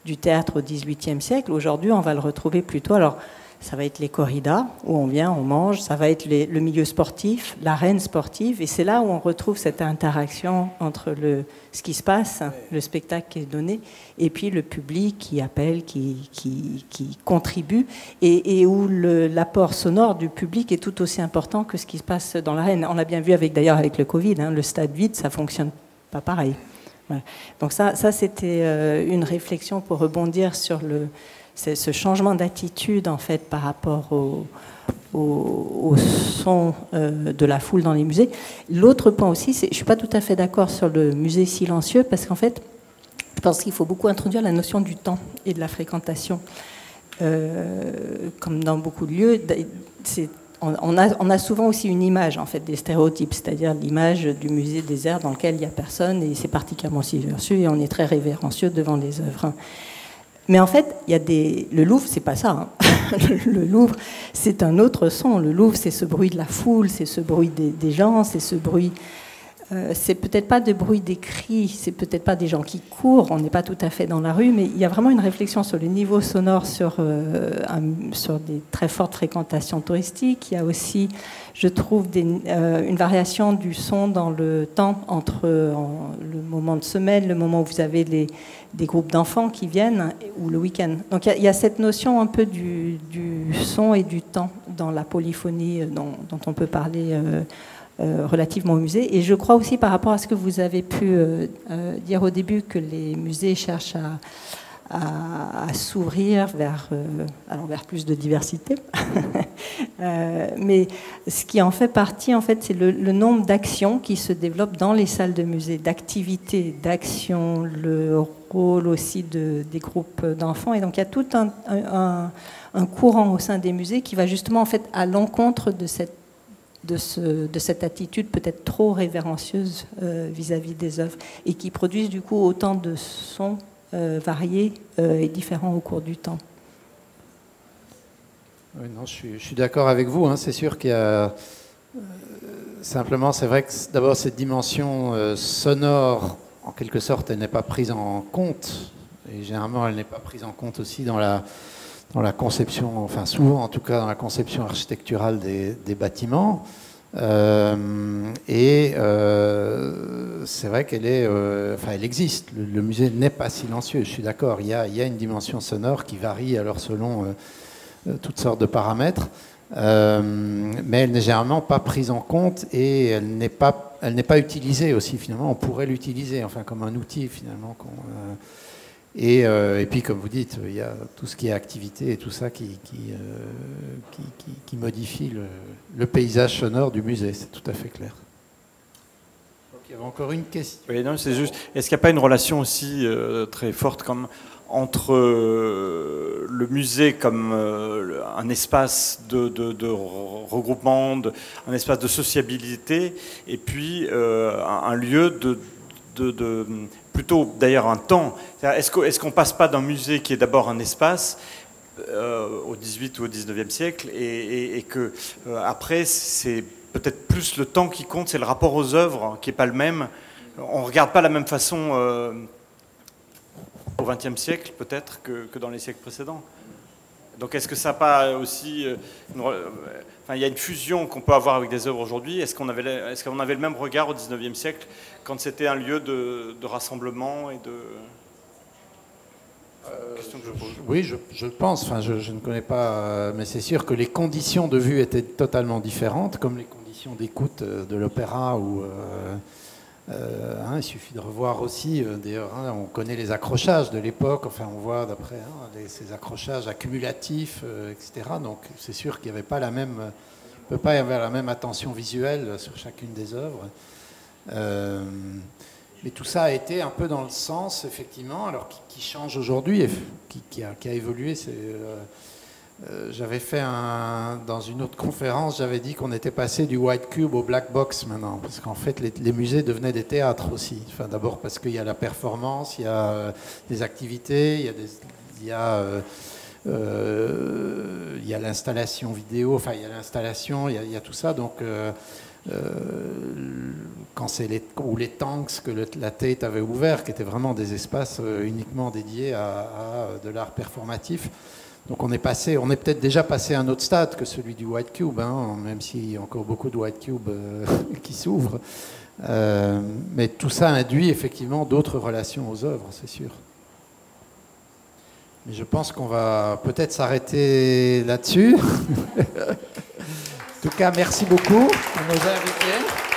du théâtre au XVIIIe siècle, aujourd'hui, on va le retrouver plutôt. Alors, ça va être les corridas, où on vient, on mange, ça va être le milieu sportif, l'arène sportive, et c'est là où on retrouve cette interaction entre ce qui se passe, le spectacle qui est donné, et puis le public qui appelle, qui contribue, et où l'apport sonore du public est tout aussi important que ce qui se passe dans l'arène. On l'a bien vu d'ailleurs avec le Covid, le stade vide, ça fonctionne pas pareil. Voilà. Donc ça c'était une réflexion pour rebondir sur ce changement d'attitude en fait par rapport au son de la foule dans les musées. L'autre point aussi, je ne suis pas tout à fait d'accord sur le musée silencieux parce qu'en fait, je pense qu'il faut beaucoup introduire la notion du temps et de la fréquentation. Comme dans beaucoup de lieux, on a souvent aussi une image en fait des stéréotypes, c'est-à-dire l'image du musée désert dans lequel il n'y a personne et c'est particulièrement silencieux et on est très révérencieux devant les œuvres. Mais en fait, le Louvre, c'est pas ça. Hein. Le Louvre, c'est un autre son. Le Louvre, c'est ce bruit de la foule, c'est ce bruit des gens, c'est ce bruit c'est peut-être pas de bruit des cris, c'est peut-être pas des gens qui courent, on n'est pas tout à fait dans la rue, mais il y a vraiment une réflexion sur le niveau sonore sur des très fortes fréquentations touristiques. Il y a aussi, je trouve, une variation du son dans le temps entre le moment de semaine, le moment où vous avez des groupes d'enfants qui viennent, ou le week-end. Donc il y a cette notion un peu du son et du temps dans la polyphonie dont on peut parler relativement au musée. Et je crois aussi, par rapport à ce que vous avez pu dire au début, que les musées cherchent à s'ouvrir vers plus de diversité. Mais ce qui en fait partie, en fait, c'est le nombre d'actions qui se développent dans les salles de musée, d'activités, d'actions, le rôle aussi des groupes d'enfants. Et donc il y a tout un courant au sein des musées qui va justement en fait à l'encontre de cette attitude peut-être trop révérencieuse vis-à-vis des œuvres, et qui produisent du coup autant de sons variés et différents au cours du temps. Oui, non, je suis d'accord avec vous. Hein. C'est sûr qu'il y a simplement, c'est vrai que d'abord cette dimension sonore, en quelque sorte, elle n'est pas prise en compte, et généralement elle n'est pas prise en compte aussi dans la conception, enfin souvent en tout cas dans la conception architecturale des bâtiments. C'est vrai qu'elle elle existe. Le musée n'est pas silencieux, je suis d'accord. Il y a une dimension sonore qui varie alors selon toutes sortes de paramètres, mais elle n'est généralement pas prise en compte, et elle n'est pas utilisée aussi finalement. On pourrait l'utiliser enfin comme un outil finalement. Et puis, comme vous dites, il y a tout ce qui est activité et tout ça qui modifie le paysage sonore du musée, c'est tout à fait clair. Donc, il y avait encore une question. Oui, non, c'est juste, est-ce qu'il n'y a pas une relation aussi très forte comme, entre le musée comme un espace de regroupement, un espace de sociabilité, et puis un lieu plutôt d'ailleurs un temps. Est-ce qu'on passe pas d'un musée qui est d'abord un espace au XVIIIe ou au XIXe siècle, et que après c'est peut-être plus le temps qui compte, c'est le rapport aux œuvres qui n'est pas le même. On ne regarde pas de la même façon au XXe siècle peut-être que dans les siècles précédents. Donc est-ce que ça n'a pas aussi... il y a une fusion qu'on peut avoir avec des œuvres aujourd'hui. Est-ce qu'on avait le même regard au XIXe siècle quand c'était un lieu de rassemblement et de... Question que je pose. Oui, je pense. Enfin, je ne connais pas, mais c'est sûr que les conditions de vue étaient totalement différentes, comme les conditions d'écoute de l'opéra ou... il suffit de revoir aussi, d'ailleurs, on connaît les accrochages de l'époque, enfin on voit d'après ces accrochages accumulatifs, etc. Donc c'est sûr qu'il n'y avait pas la même, peut pas y avoir la même attention visuelle sur chacune des œuvres. Mais tout ça a été un peu dans le sens, effectivement, alors qui change aujourd'hui, qui a évolué. J'avais fait dans une autre conférence, j'avais dit qu'on était passé du white cube au black box maintenant, parce qu'en fait les musées devenaient des théâtres aussi. Enfin, d'abord parce qu'il y a la performance, il y a des activités, il y a l'installation vidéo, enfin il y a l'installation, il y a tout ça. Donc quand c'est les tanks que la Tate avait ouvert, qui étaient vraiment des espaces uniquement dédiés à de l'art performatif. Donc on est peut-être déjà passé à un autre stade que celui du White Cube, même s'il y a encore beaucoup de White Cube qui s'ouvrent. Mais tout ça induit effectivement d'autres relations aux œuvres, c'est sûr. Mais je pense qu'on va peut-être s'arrêter là-dessus. En tout cas, merci beaucoup à nos invités.